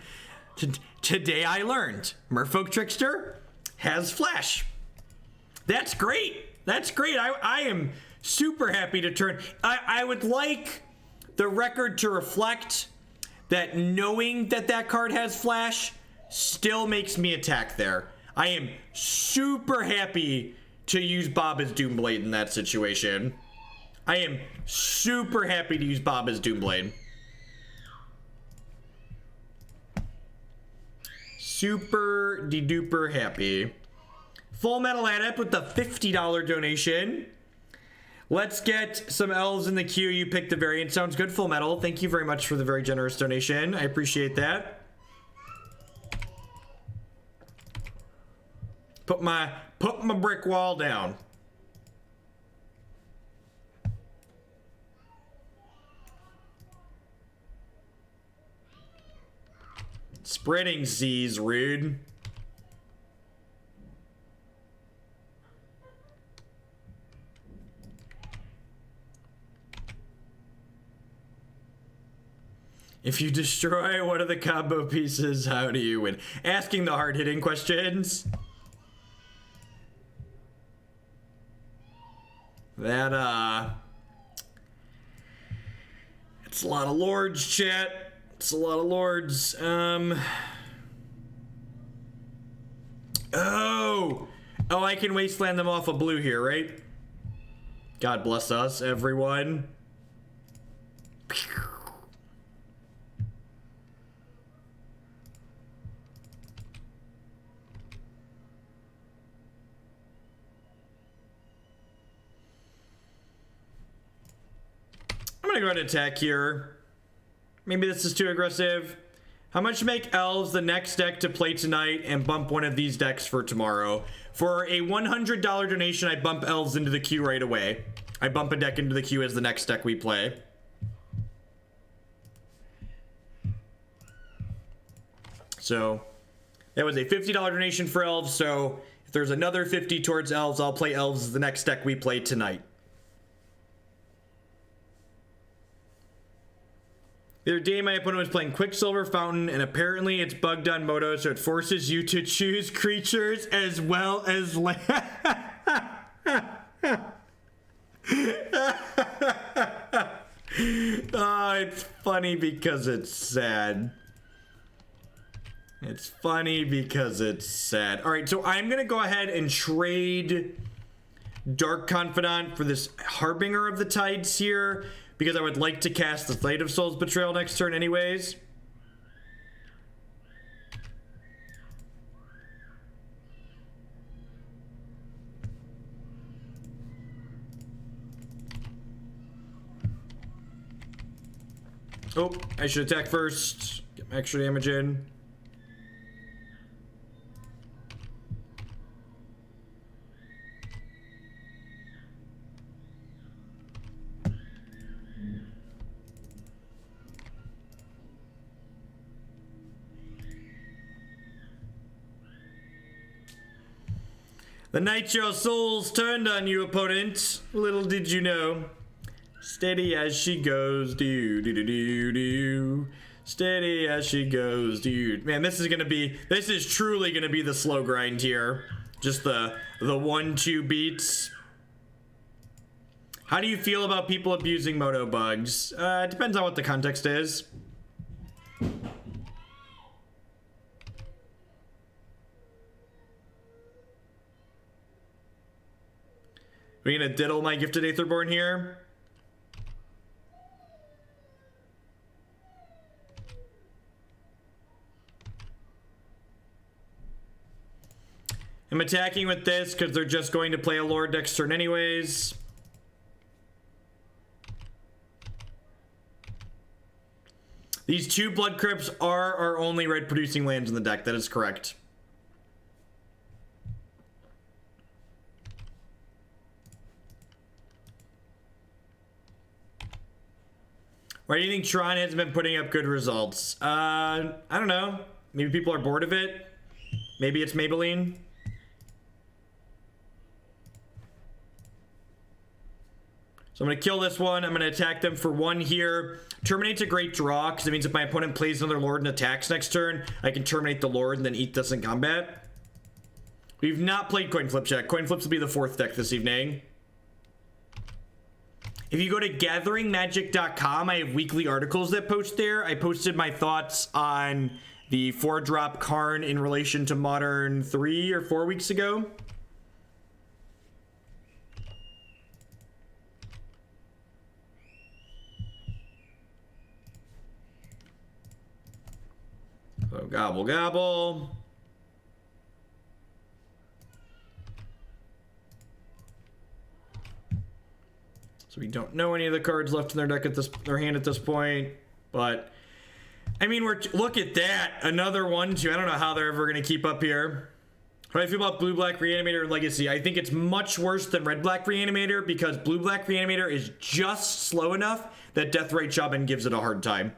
Today I learned Merfolk Trickster has Flash. That's great. That's great. I am super happy to turn. I would like the record to reflect that knowing that that card has Flash still makes me attack there. I am super happy to use Bob as Doomblade in that situation. I am super happy to use Bob as Doomblade. Super de duper happy. Full Metal Adept with the $50 donation. Let's get some elves in the queue. You picked the variant. Sounds good, Full Metal. Thank you very much for the very generous donation. I appreciate that. Put my brick wall down. Spreading Z's rude. If you destroy one of the combo pieces, how do you win? Asking the hard-hitting questions. That, it's a lot of lords, chat. It's a lot of lords. Oh, I can wasteland them off of blue here, right? God bless us, everyone. I'm gonna go ahead and attack here. Maybe this is too aggressive. How much make elves the next deck to play tonight and bump one of these decks for tomorrow? For a $100 donation, I bump elves into the queue right away. I bump a deck into the queue as the next deck we play. So that was a $50 donation for elves. So if there's another 50 towards elves, I'll play elves as the next deck we play tonight. The other day, my opponent was playing Quicksilver Fountain, and apparently it's bugged on Moto, so it forces you to choose creatures as well as land. Oh, it's funny because it's sad. It's funny because it's sad. All right, so I'm going to go ahead and trade Dark Confidant for this Harbinger of the Tides here, because I would like to cast the Flight of Souls Betrayal next turn anyways. Oh, I should attack first. Get my extra damage in. The night your souls turned on you, opponent. Little did you know. Steady as she goes, do do do do do. Steady as she goes, dude. Man, this is truly gonna be the slow grind here. Just the 1-2 beats. How do you feel about people abusing moto bugs? It depends on what the context is. We're gonna diddle my Gifted Aetherborn here. I'm attacking with this because they're just going to play a Lord next turn anyways. These 2 Blood Crypts are our only red producing lands in the deck. That is correct. Why do you think Tron hasn't been putting up good results? I don't know. Maybe people are bored of it. Maybe it's Maybelline. So I'm going to kill this one. I'm going to attack them for 1 here. Terminate's a great draw because it means if my opponent plays another Lord and attacks next turn, I can terminate the Lord and then eat this in combat. We've not played Coin Flip yet. Coin Flips will be the 4th deck this evening. If you go to gatheringmagic.com, I have weekly articles that post there. I posted my thoughts on the 4-drop Karn in relation to Modern 3 or 4 weeks ago. So gobble gobble. So we don't know any of the cards left in their deck their hand at this point, but I mean, look at that, another 1-2. I don't know how they're ever going to keep up here. How do I feel about Blue-Black Reanimator and Legacy? I think it's much worse than Red-Black Reanimator because Blue-Black Reanimator is just slow enough that Deathrite Shaman gives it a hard time.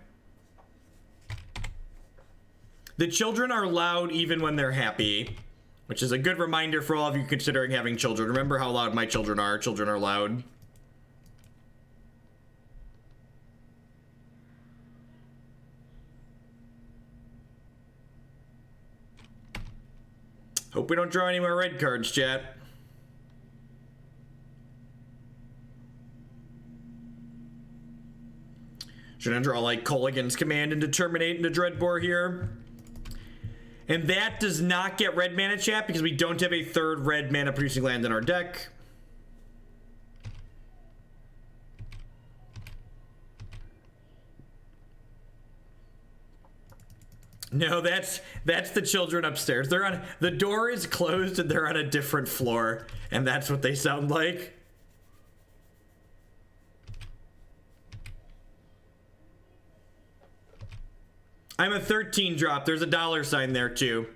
The children are loud even when they're happy, which is a good reminder for all of you considering having children. Remember how loud my children are. Children are loud. Hope we don't draw any more red cards, chat. Should I draw like Kolaghan's Command into Terminate into Dreadbore here? And that does not get red mana, chat, because we don't have a 3rd red mana producing land in our deck. No, that's the children upstairs. They're on, the door is closed and they're on a different floor, and that's what they sound like. I'm a 13 drop. There's a dollar sign there too.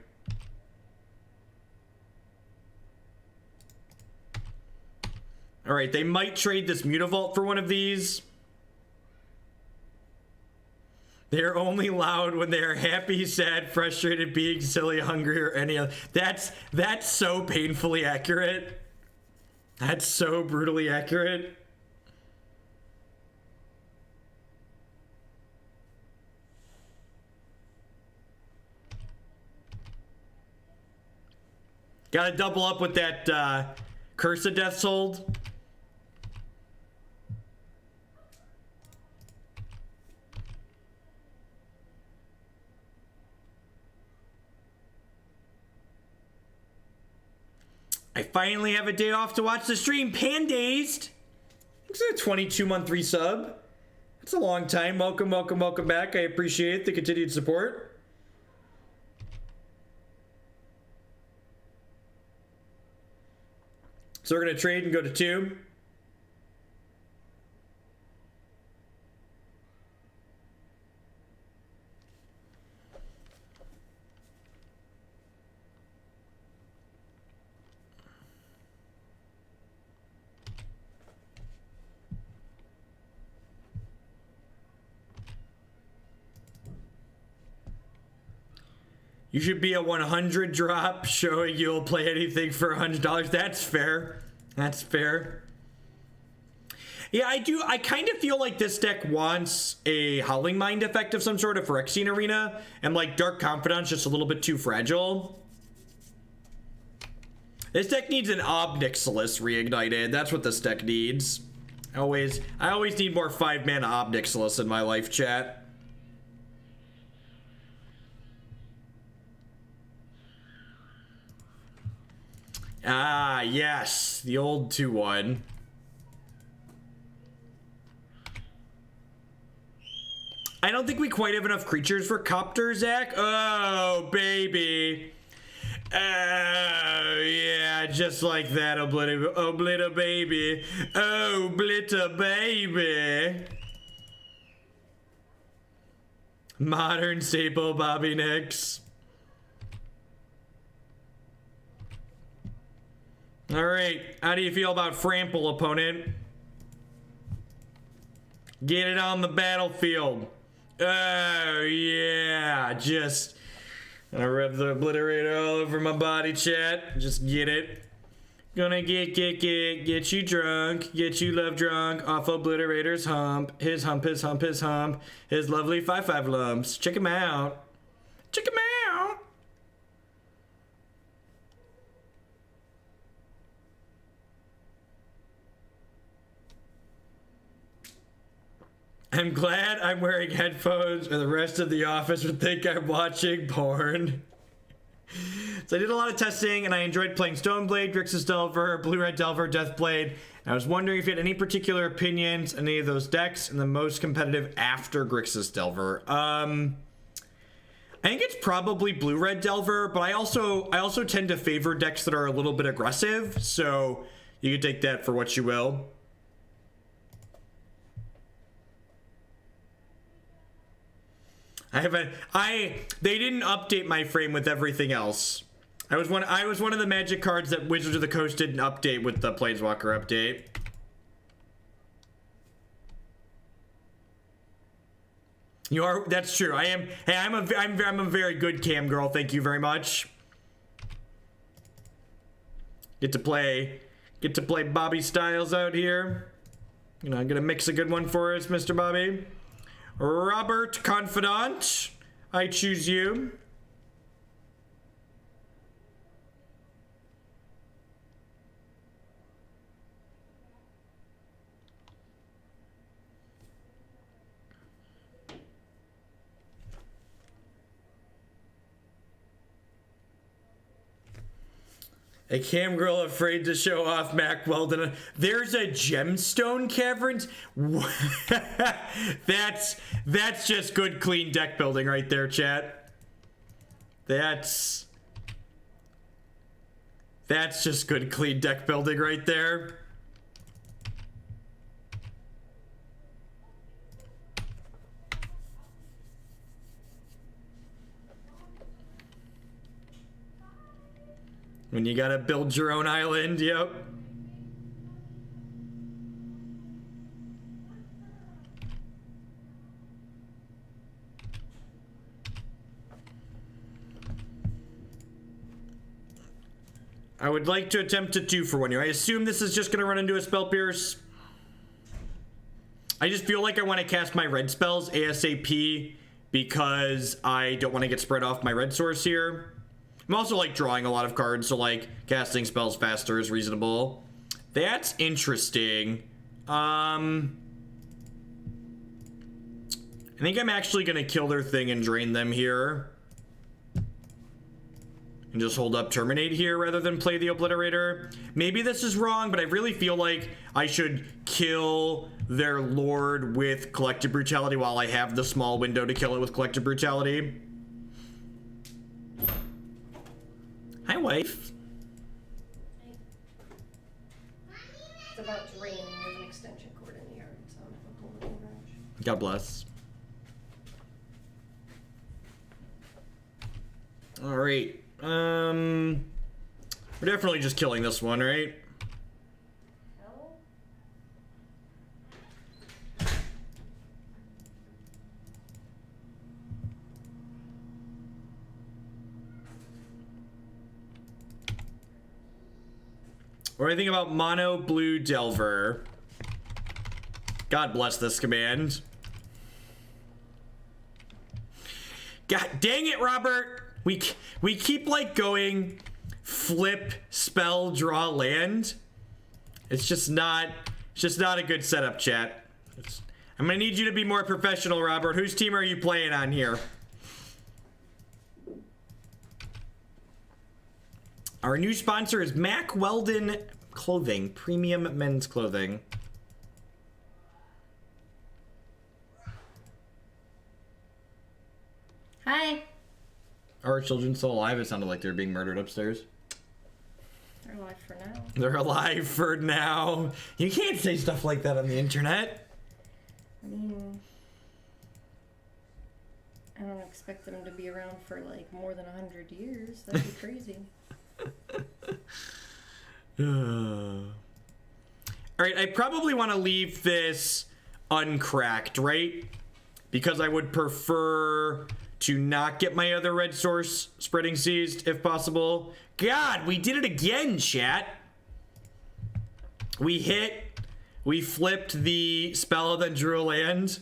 All right, they might trade this Mutavault for one of these. They're only loud when they are happy, sad, frustrated, being silly, hungry, or any other. That's so painfully accurate. That's so brutally accurate. Gotta double up with that Curse of Death's Hold. I finally have a day off to watch the stream. Pandazed. It's a 22-month resub. That's a long time. Welcome, welcome, welcome back. I appreciate the continued support. So we're going to trade and go to 2. You should be a 100 drop showing you'll play anything for $100. That's fair. That's fair. Yeah, I do. I kind of feel like this deck wants a Howling Mind effect of some sort of Phyrexian Arena, and like Dark Confidant's just a little bit too fragile. This deck needs an Obnixilis reignited. That's what this deck needs. I always need more 5-mana Obnixilis in my life, chat. Ah, yes. The old 2-1. I don't think we quite have enough creatures for Copter, Zach. Oh, baby. Oh, yeah. Just like that, Oblita baby. Oblita baby. Modern staple Bobby Nix. All right, how do you feel about Frample, opponent? Get it on the battlefield. Oh, yeah, just gonna rub the Obliterator all over my body, chat. Just get it. Gonna get you drunk, get you love drunk off Obliterator's hump. His hump, his hump, his hump. His lovely 5/5 lumps. Check him out. Check him out. I'm glad I'm wearing headphones or the rest of the office would think I'm watching porn. So I did a lot of testing and I enjoyed playing Stoneblade, Grixis Delver, Blue-Red Delver, Deathblade. And I was wondering if you had any particular opinions on any of those decks and the most competitive after Grixis Delver. I think it's probably Blue-Red Delver, but I also tend to favor decks that are a little bit aggressive. So you can take that for what you will. They didn't update my frame with everything else. I was one of the Magic cards that Wizards of the Coast didn't update with the Planeswalker update. You are. That's true. I am. Hey, I'm a very good cam girl. Thank you very much. Get to play Bobby Styles out here. You know, I'm gonna mix a good one for us, Mr. Bobby. Robert Confidant, I choose you. A cam girl afraid to show off Mac Weldon. There's a gemstone caverns. That's just good, clean deck building right there, chat. That's just good, clean deck building right there. When you gotta build your own island, yep. I would like to attempt a 2-for-1 here. I assume this is just gonna run into a Spell Pierce. I just feel like I want to cast my red spells ASAP because I don't want to get spread off my red source here. I'm also like drawing a lot of cards, so like casting spells faster is reasonable. That's interesting. I think I'm actually gonna kill their thing and drain them here. And just hold up Terminate here rather than play the Obliterator. Maybe this is wrong, but I really feel like I should kill their Lord with Collective Brutality while I have the small window to kill it with Collective Brutality. Hi, wife. It's about to rain and you have an extension cord in the yard, so I'm gonna pull the garage. God bless. All right. We're definitely just killing this one, right? Hell? What do I think about Mono Blue Delver? God bless this command. God dang it, Robert! We keep like going flip, spell, draw, land. It's just not a good setup, chat. I'm gonna need you to be more professional, Robert. Whose team are you playing on here? Our new sponsor is Mack Weldon Clothing, premium men's clothing. Hi. Are our children still alive? It sounded like they were being murdered upstairs. They're alive for now. They're alive for now. You can't say stuff like that on the internet. I mean, I don't expect them to be around for like more than 100 years. That'd be crazy. Alright, I probably want to leave this uncracked, right? Because I would prefer to not get my other red source spreading seized if possible. God, we did it again, chat. We hit, we flipped the spell, then drew a land.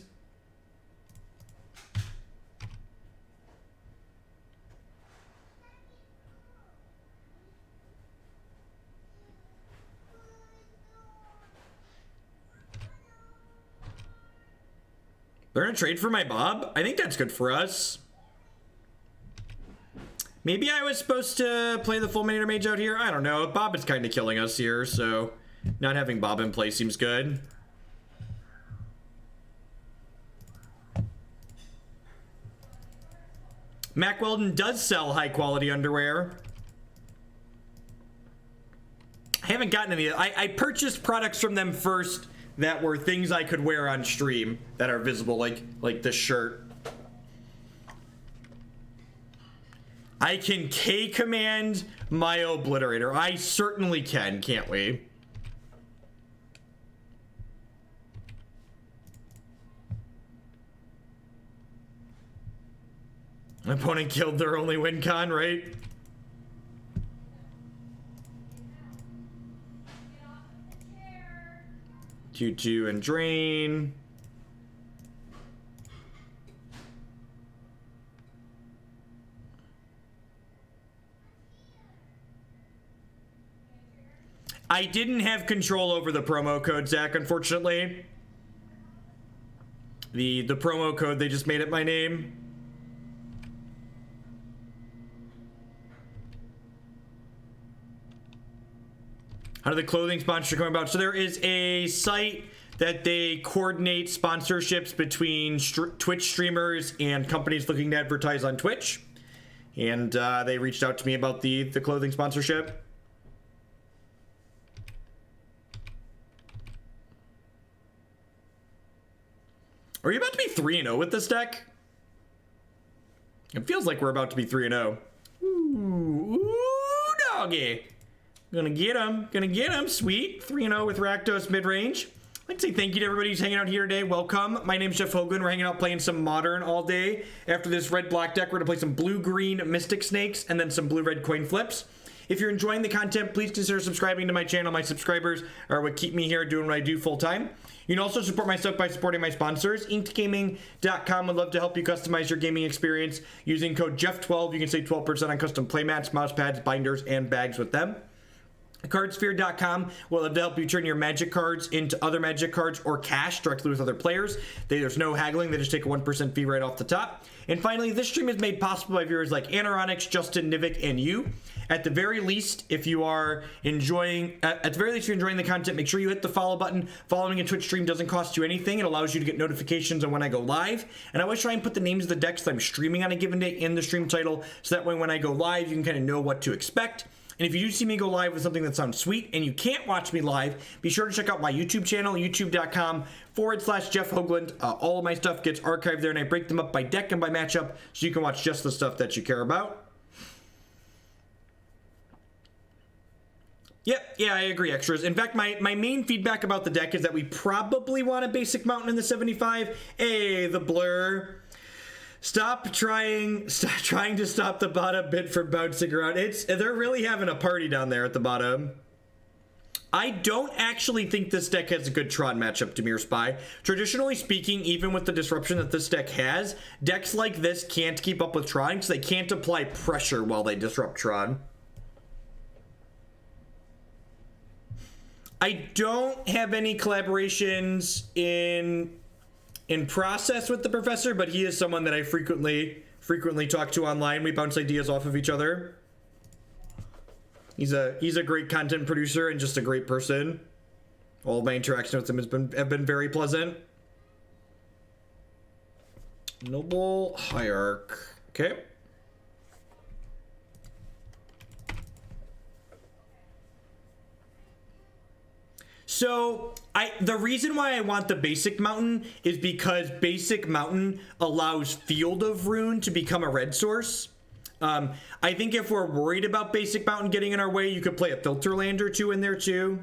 They're gonna trade for my Bob? I think that's good for us. Maybe I was supposed to play the Fulminator Mage out here. I don't know. Bob is kind of killing us here, so not having Bob in play seems good. Mack Weldon does sell high quality underwear. I haven't gotten any. I purchased products from them first that were things I could wear on stream that are visible, like this shirt. I can K-command my Obliterator. I certainly can, can't we? My opponent killed their only win con, right? Q2 and drain. I didn't have control over the promo code, Zach, unfortunately. The promo code, they just made it my name. How did the clothing sponsor come about? So there is a site that they coordinate sponsorships between Twitch streamers and companies looking to advertise on Twitch. And they reached out to me about the clothing sponsorship. Are you about to be 3-0 with this deck? It feels like we're about to be 3-0. Ooh, doggy. Gonna get him. Sweet. 3-0 with Rakdos mid-range. I'd like to say thank you to everybody who's hanging out here today. Welcome. My name's Jeff Hoagland. We're hanging out playing some Modern all day. After this red-black deck, we're gonna play some blue-green Mystic Snakes and then some blue-red coin flips. If you're enjoying the content, please consider subscribing to my channel. My subscribers are what keep me here doing what I do full-time. You can also support my stuff by supporting my sponsors. InkedGaming.com would love to help you customize your gaming experience. Using code Jeff12, you can save 12% on custom playmats, mouse pads, binders, and bags with them. Cardsphere.com will love to help you turn your Magic cards into other Magic cards or cash directly with other players. There's no haggling. They just take a 1% fee right off the top. And finally, this stream is made possible by viewers like Anaronix, Justin, Nivik, and you. At the very least, if you are enjoying, if you're enjoying the content, make sure you hit the follow button. Following a Twitch stream doesn't cost you anything. It allows you to get notifications on when I go live. And I always try and put the names of the decks that I'm streaming on a given day in the stream title, so that way when I go live, you can kind of know what to expect. And if you do see me go live with something that sounds sweet and you can't watch me live, be sure to check out my YouTube channel, youtube.com/Jeff Hoagland. All of my stuff gets archived there, and I break them up by deck and by matchup, so you can watch just the stuff that you care about. Yep, yeah, I agree, extras. In fact, my main feedback about the deck is that we probably want a basic mountain in the 75. Hey, the blur. Stop trying to stop the bottom bit from bouncing around. They're really having a party down there at the bottom. I don't actually think this deck has a good Tron matchup, Demir Spy. Traditionally speaking, even with the disruption that this deck has, decks like this can't keep up with Tron because they can't apply pressure while they disrupt Tron. I don't have any collaborations in process with the professor, but he is someone that I frequently talk to online. We bounce ideas off of each other. He's a great content producer and just a great person. All of my interactions with him have been very pleasant. Noble Hierarch. Okay. So, the reason why I want the basic mountain is because basic mountain allows Field of Ruin to become a red source. I think if we're worried about basic mountain getting in our way, you could play a filter land or two in there too.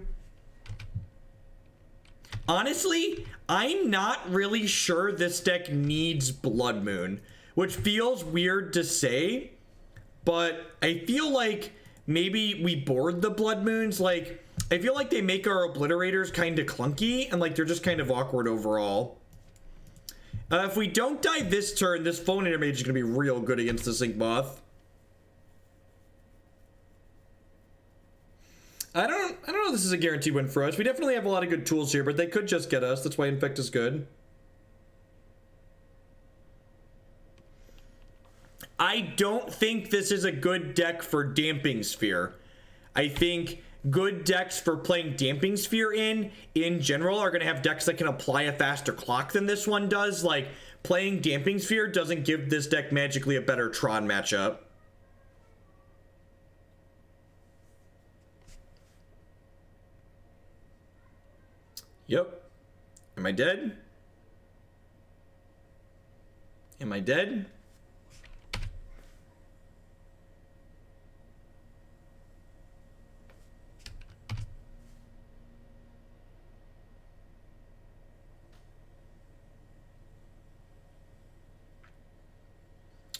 Honestly, I'm not really sure this deck needs Blood Moon, which feels weird to say, but I feel like maybe we board the Blood Moons. Like, I feel like they make our Obliterators kind of clunky, and like they're just kind of awkward overall. If we don't die this turn, this Fulminator Mage is going to be real good against the Sync Moth. I don't know if this is a guaranteed win for us. We definitely have a lot of good tools here, but they could just get us. That's why Infect is good. I don't think this is a good deck for Damping Sphere. I think good decks for playing Damping Sphere in general are going to have decks that can apply a faster clock than this one does. Like, playing Damping Sphere doesn't give this deck magically a better Tron matchup. Yep. Am I dead? Am I dead?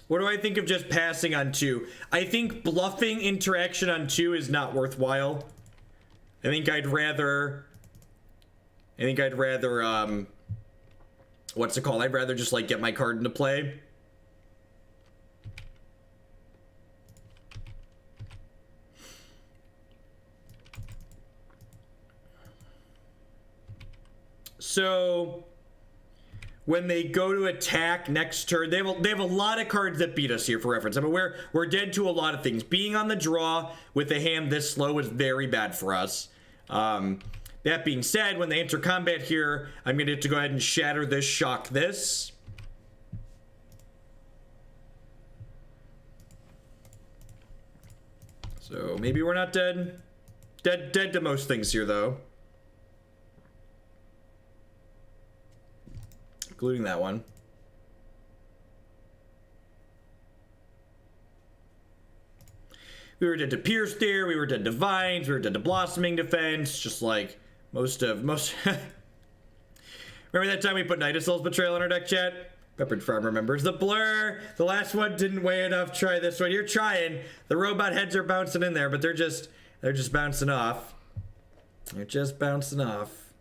What do I think of just passing on 2? I think bluffing interaction on 2 is not worthwhile. I think I'd rather what's it called? I'd rather just like get my card into play. So when they go to attack next turn, they have a lot of cards that beat us here for reference. I mean, we're dead to a lot of things. Being on the draw with a hand this slow is very bad for us. That being said, when they enter combat here, I'm going to have to go ahead and shatter this, shock this. So maybe we're not dead. Dead to most things here, though. Including that one. We were dead to Pierce there, we were dead to Vines, we were dead to Blossoming Defense, just like most... Remember that time we put Nidasol's Betrayal on our deck, chat? Peppered Farm remembers. The Blur, the last one didn't weigh enough, try this one. You're trying. The robot heads are bouncing in there, but they're just bouncing off. They're just bouncing off.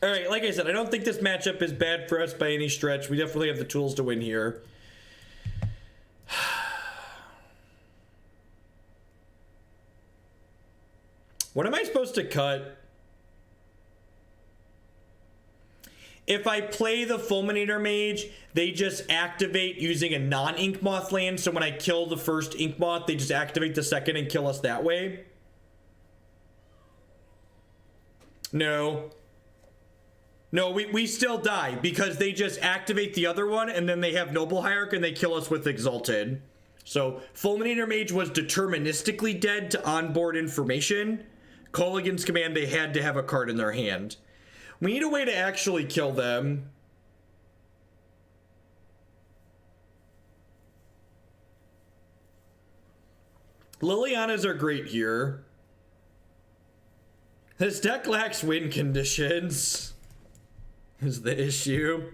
All right, like I said, I don't think this matchup is bad for us by any stretch. We definitely have the tools to win here. What am I supposed to cut? If I play the Fulminator Mage, they just activate using a non-Ink Moth land, so when I kill the first Ink Moth, they just activate the second and kill us that way? No. No, we still die, because they just activate the other one, and then they have Noble Hierarch, and they kill us with Exalted. So, Fulminator Mage was deterministically dead to onboard information. Kolaghan's command, they had to have a card in their hand. We need a way to actually kill them. Lilianas are great here. This deck lacks win conditions. Is the issue.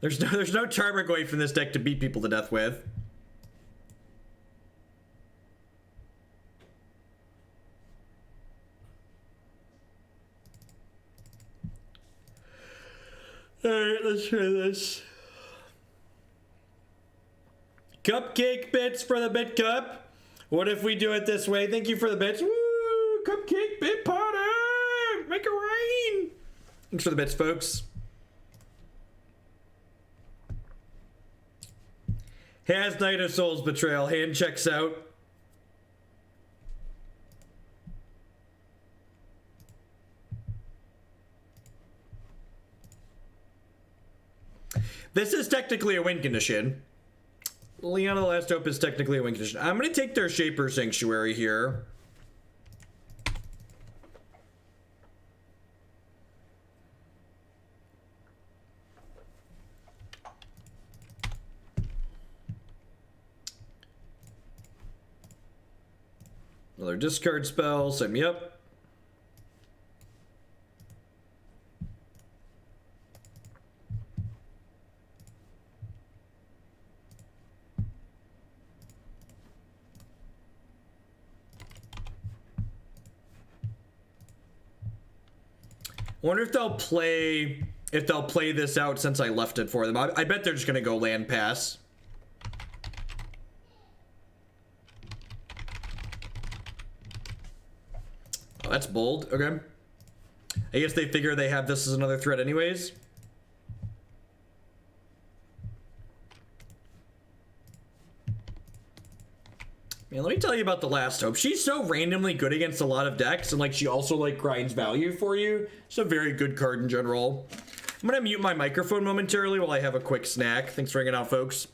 There's no Charmer going from this deck to beat people to death with. Alright, let's try this. Cupcake bits for the bit cup. What if we do it this way? Thank you for the bits. Woo! Cupcake bit party! Make it rain! Thanks for the bits, folks. Has Knight of Souls Betrayal. Hand checks out. This is technically a win condition. Liliana the Last Hope is technically a win condition. I'm going to take their Shaper Sanctuary here. Another discard spell. Set me up. I wonder if they'll play this out since I left it for them. I bet they're just gonna go land pass. Oh, that's bold. Okay. I guess they figure they have this as another threat anyways. Man, let me tell you about the Last Hope. She's so randomly good against a lot of decks, and like she also like grinds value for you. It's a very good card in general. I'm gonna mute my microphone momentarily while I have a quick snack. Thanks for hanging out, folks.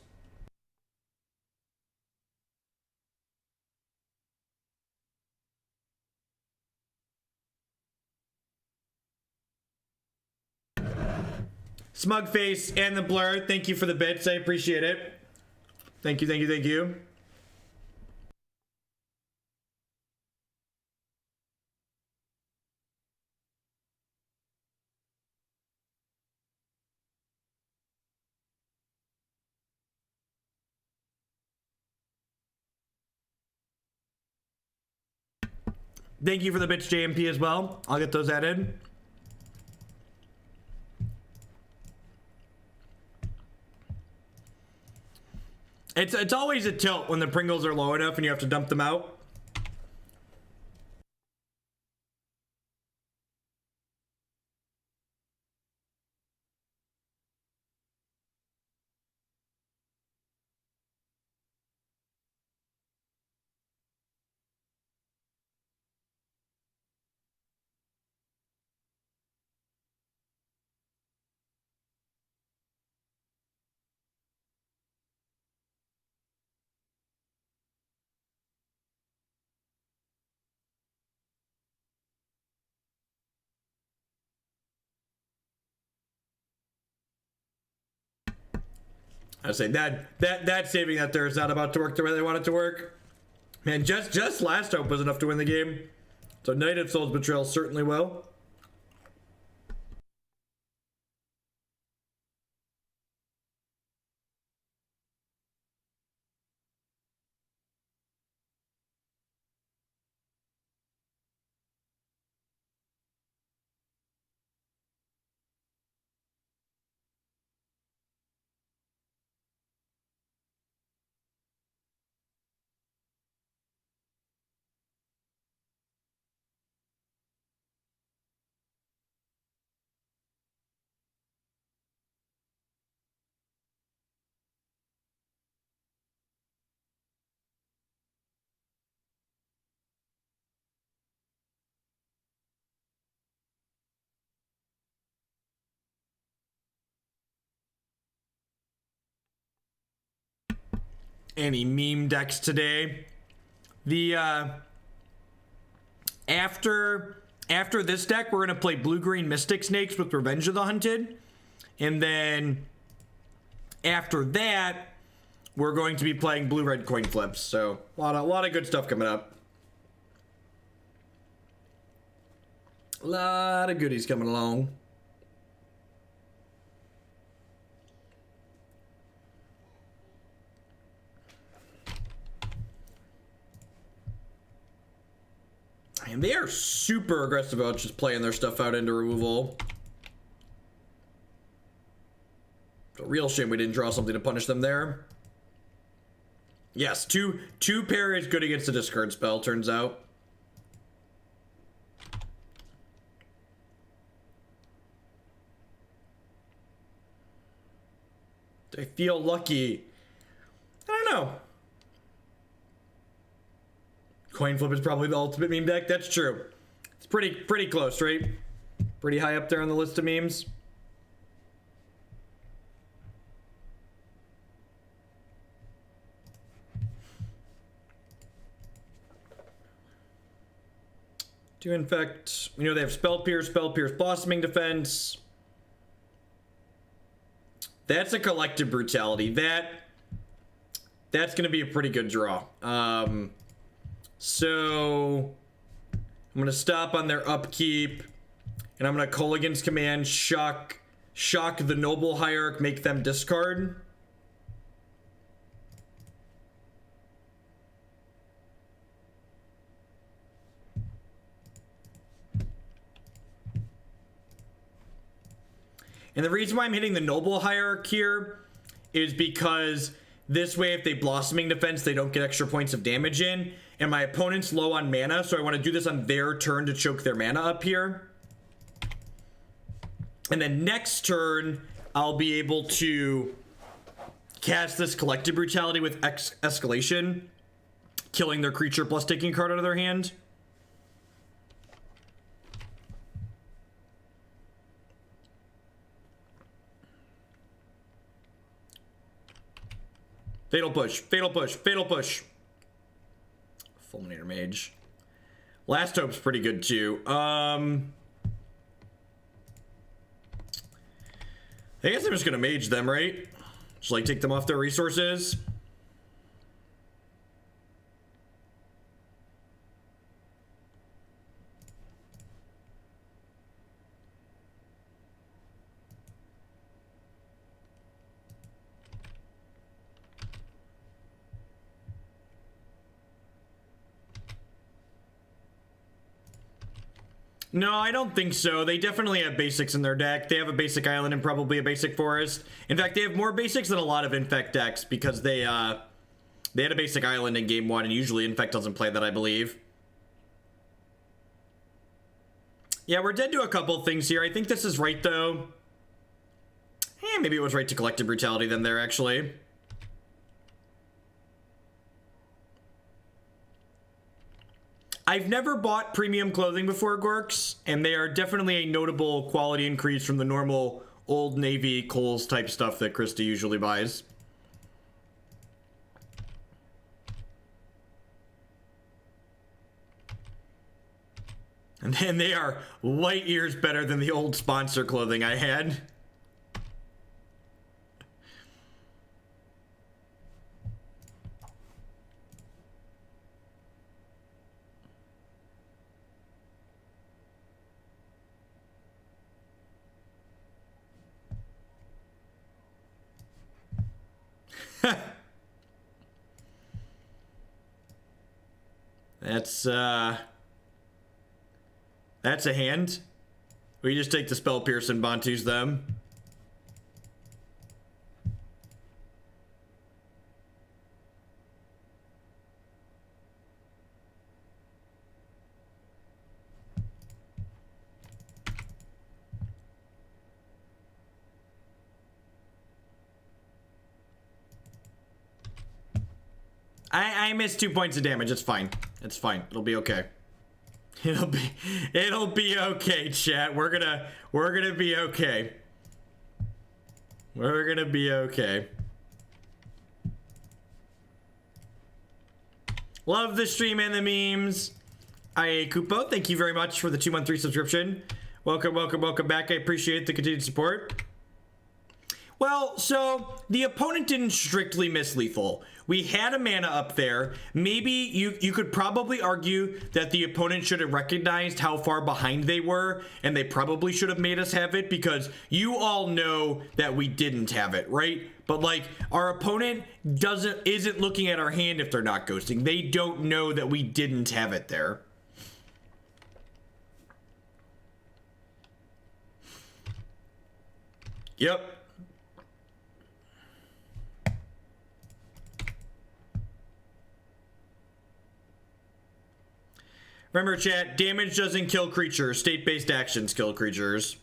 Smugface and the Blur, thank you for the bits. I appreciate it. Thank you, thank you, thank you. Thank you for the bits, JMP, as well. I'll get those added. It's always a tilt when the Pringles are low enough and you have to dump them out. I say that saving that there is not about to work the way they want it to work. Man, just last hope was enough to win the game. So Knight of Souls Betrayal certainly will. Any meme decks today? The after this deck, we're gonna play blue-green Mystic Snakes with Revenge of the Hunted, and then after that, we're going to be playing blue-red coin flips. So a lot of good stuff coming up. A lot of goodies coming along. And they are super aggressive about just playing their stuff out into removal. It's a real shame we didn't draw something to punish them there. Yes, two pair is good against a discard spell, turns out. I feel lucky. I don't know. Coin flip is probably the ultimate meme deck. That's true. It's pretty close, right? Pretty high up there on the list of memes. Do infect. We know they have Spell Pierce, Blossoming Defense. That's a Collective Brutality. That's gonna be a pretty good draw. So I'm gonna stop on their upkeep, and I'm gonna Kolaghan's Command, shock the Noble Hierarch, make them discard. And the reason why I'm hitting the Noble Hierarch here is because this way, if they Blossoming Defense, they don't get extra points of damage in. And my opponent's low on mana, so I want to do this on their turn to choke their mana up here. And then next turn, I'll be able to cast this Collective Brutality with Escalation, killing their creature plus taking a card out of their hand. Fatal Push, Fatal Push, Fatal Push. Fulminator Mage. Last Hope's pretty good too. I guess I'm just gonna Mage them, right? Just like take them off their resources. No, I don't think so. They definitely have basics in their deck. They have a basic island and probably a basic forest. In fact, they have more basics than a lot of Infect decks because they had a basic island in game 1, and usually Infect doesn't play that, I believe. Yeah, we're dead to a couple things here. I think this is right, though. Maybe it was right to Collective Brutality then there, actually. I've never bought premium clothing before, Gorks, and they are definitely a notable quality increase from the normal Old Navy Kohl's type stuff that Krista usually buys. And then they are light years better than the old sponsor clothing I had. That's a hand. We just take the Spell Pierce and Bontu's them. I missed 2 points of damage. It's fine. It's fine. It'll be okay. It'll be okay, chat. We're gonna be okay. We're gonna be okay. Love the stream and the memes. IA Kupo, thank you very much for the 2-month subscription. Welcome, welcome, welcome back. I appreciate the continued support. Well, so the opponent didn't strictly miss lethal. We had a mana up there. Maybe you could probably argue that the opponent should have recognized how far behind they were, and they probably should have made us have it, because you all know that we didn't have it, right? But like, our opponent isn't looking at our hand if they're not ghosting. They don't know that we didn't have it there. Yep. Remember, chat, damage doesn't kill creatures. State-based actions kill creatures.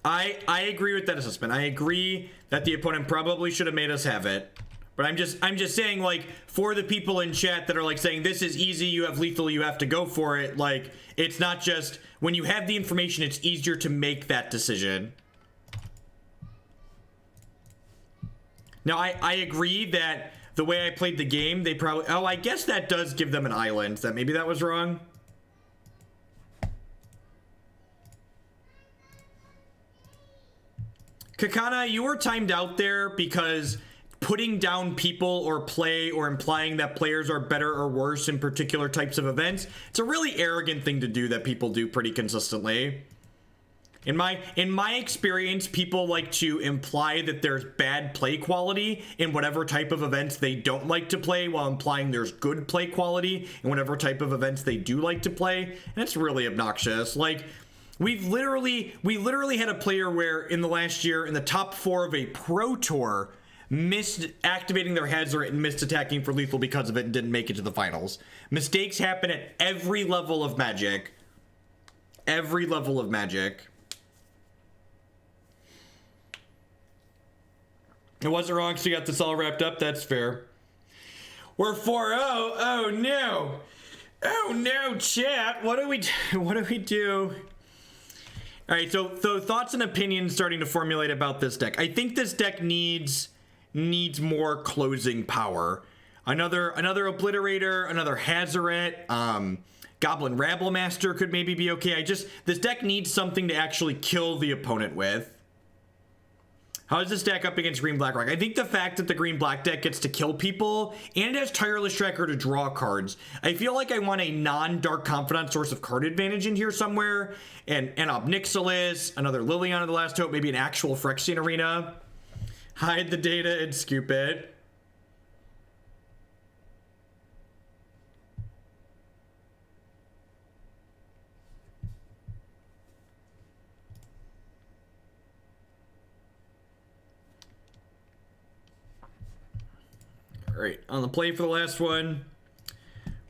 I agree with that assessment. I agree that the opponent probably should have made us have it. But I'm just saying, like, for the people in chat that are like saying this is easy, you have lethal, you have to go for it, like, it's not just when you have the information, it's easier to make that decision. Now, I agree that the way I played the game, they probably, oh, I guess that does give them an island. That maybe that was wrong. Kakana, you were timed out there because putting down people or play or implying that players are better or worse in particular types of events, it's a really arrogant thing to do that people do pretty consistently. In my experience, people like to imply that there's bad play quality in whatever type of events they don't like to play, while implying there's good play quality in whatever type of events they do like to play, and it's really obnoxious. Like, we literally had a player where in the last year, in the top 4 of a Pro Tour, missed activating their Hazoret and missed attacking for lethal because of it and didn't make it to the finals. Mistakes happen at every level of Magic. Every level of Magic. It wasn't wrong, so you got this all wrapped up. That's fair. We're 4-0. Oh no. Oh no, chat. What do we do? All right, so thoughts and opinions starting to formulate about this deck. I think this deck needs more closing power. Another Obliterator, another Hazoret, Goblin Rabblemaster could maybe be okay. This deck needs something to actually kill the opponent with. How does this stack up against Green Black Rock? I think the fact that the Green Black deck gets to kill people and it has Tireless Tracker to draw cards. I feel like I want a non-Dark Confidant source of card advantage in here somewhere. And Obnixilis, another Liliana the Last Hope, maybe an actual Phyrexian Arena. Hide the data and scoop it. All right, on the play for the last one.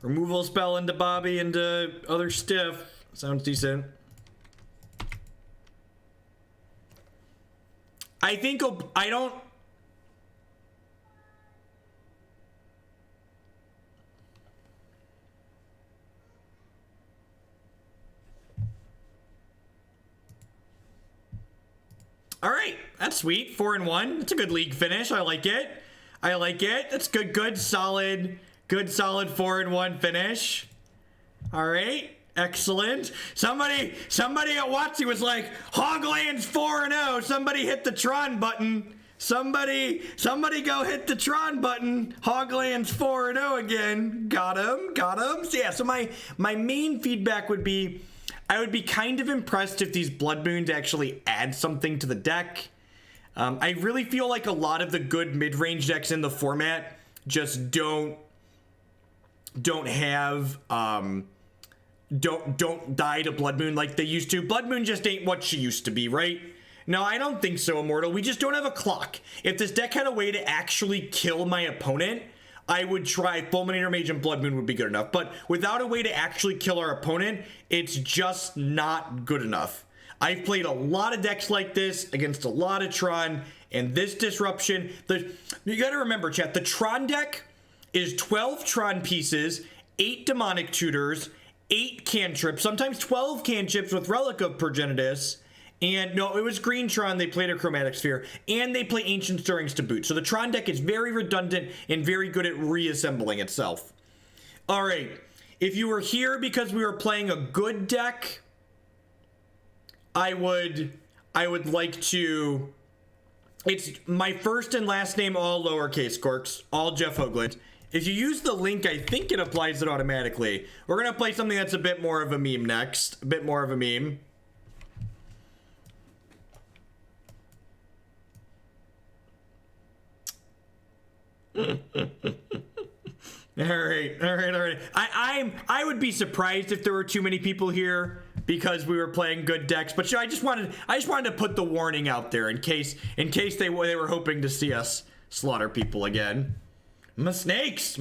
Removal spell into Bobby into other stiff. Sounds decent. I think I don't. All right, that's sweet. 4-1. That's a good league finish. I like it. I like it. That's good, solid 4-1 finish. All right, excellent. Somebody at WotC was like, Hoglands 4-0. Somebody hit the Tron button. Somebody go hit the Tron button. Hoglands 4-0 again. Got him. So yeah, so my main feedback would be, I would be kind of impressed if these Blood Moons actually add something to the deck. I really feel like a lot of the good mid-range decks in the format just don't have don't die to Blood Moon like they used to. Blood Moon just ain't what she used to be, right? No, I don't think so, Immortal. We just don't have a clock. If this deck had a way to actually kill my opponent, I would try Fulminator Mage and Blood Moon would be good enough. But without a way to actually kill our opponent, it's just not good enough. I've played a lot of decks like this against a lot of Tron, and this disruption, you gotta remember, chat, the Tron deck is 12 Tron pieces, 8 Demonic Tutors, 8 cantrips, sometimes 12 cantrips with Relic of Progenitus, and no, it was green Tron, they played a Chromatic Sphere, and they play Ancient Stirrings to boot. So the Tron deck is very redundant and very good at reassembling itself. All right, if you were here because we were playing a good deck, I would like to, it's my first and last name, all lowercase, Corks, all Jeff Hoagland. If you use the link, I think it applies it automatically. We're gonna play something that's a bit more of a meme next, a bit more of a meme. All right. I would be surprised if there were too many people here because we were playing good decks. But I just wanted to put the warning out there in case they were hoping to see us slaughter people again. My snakes.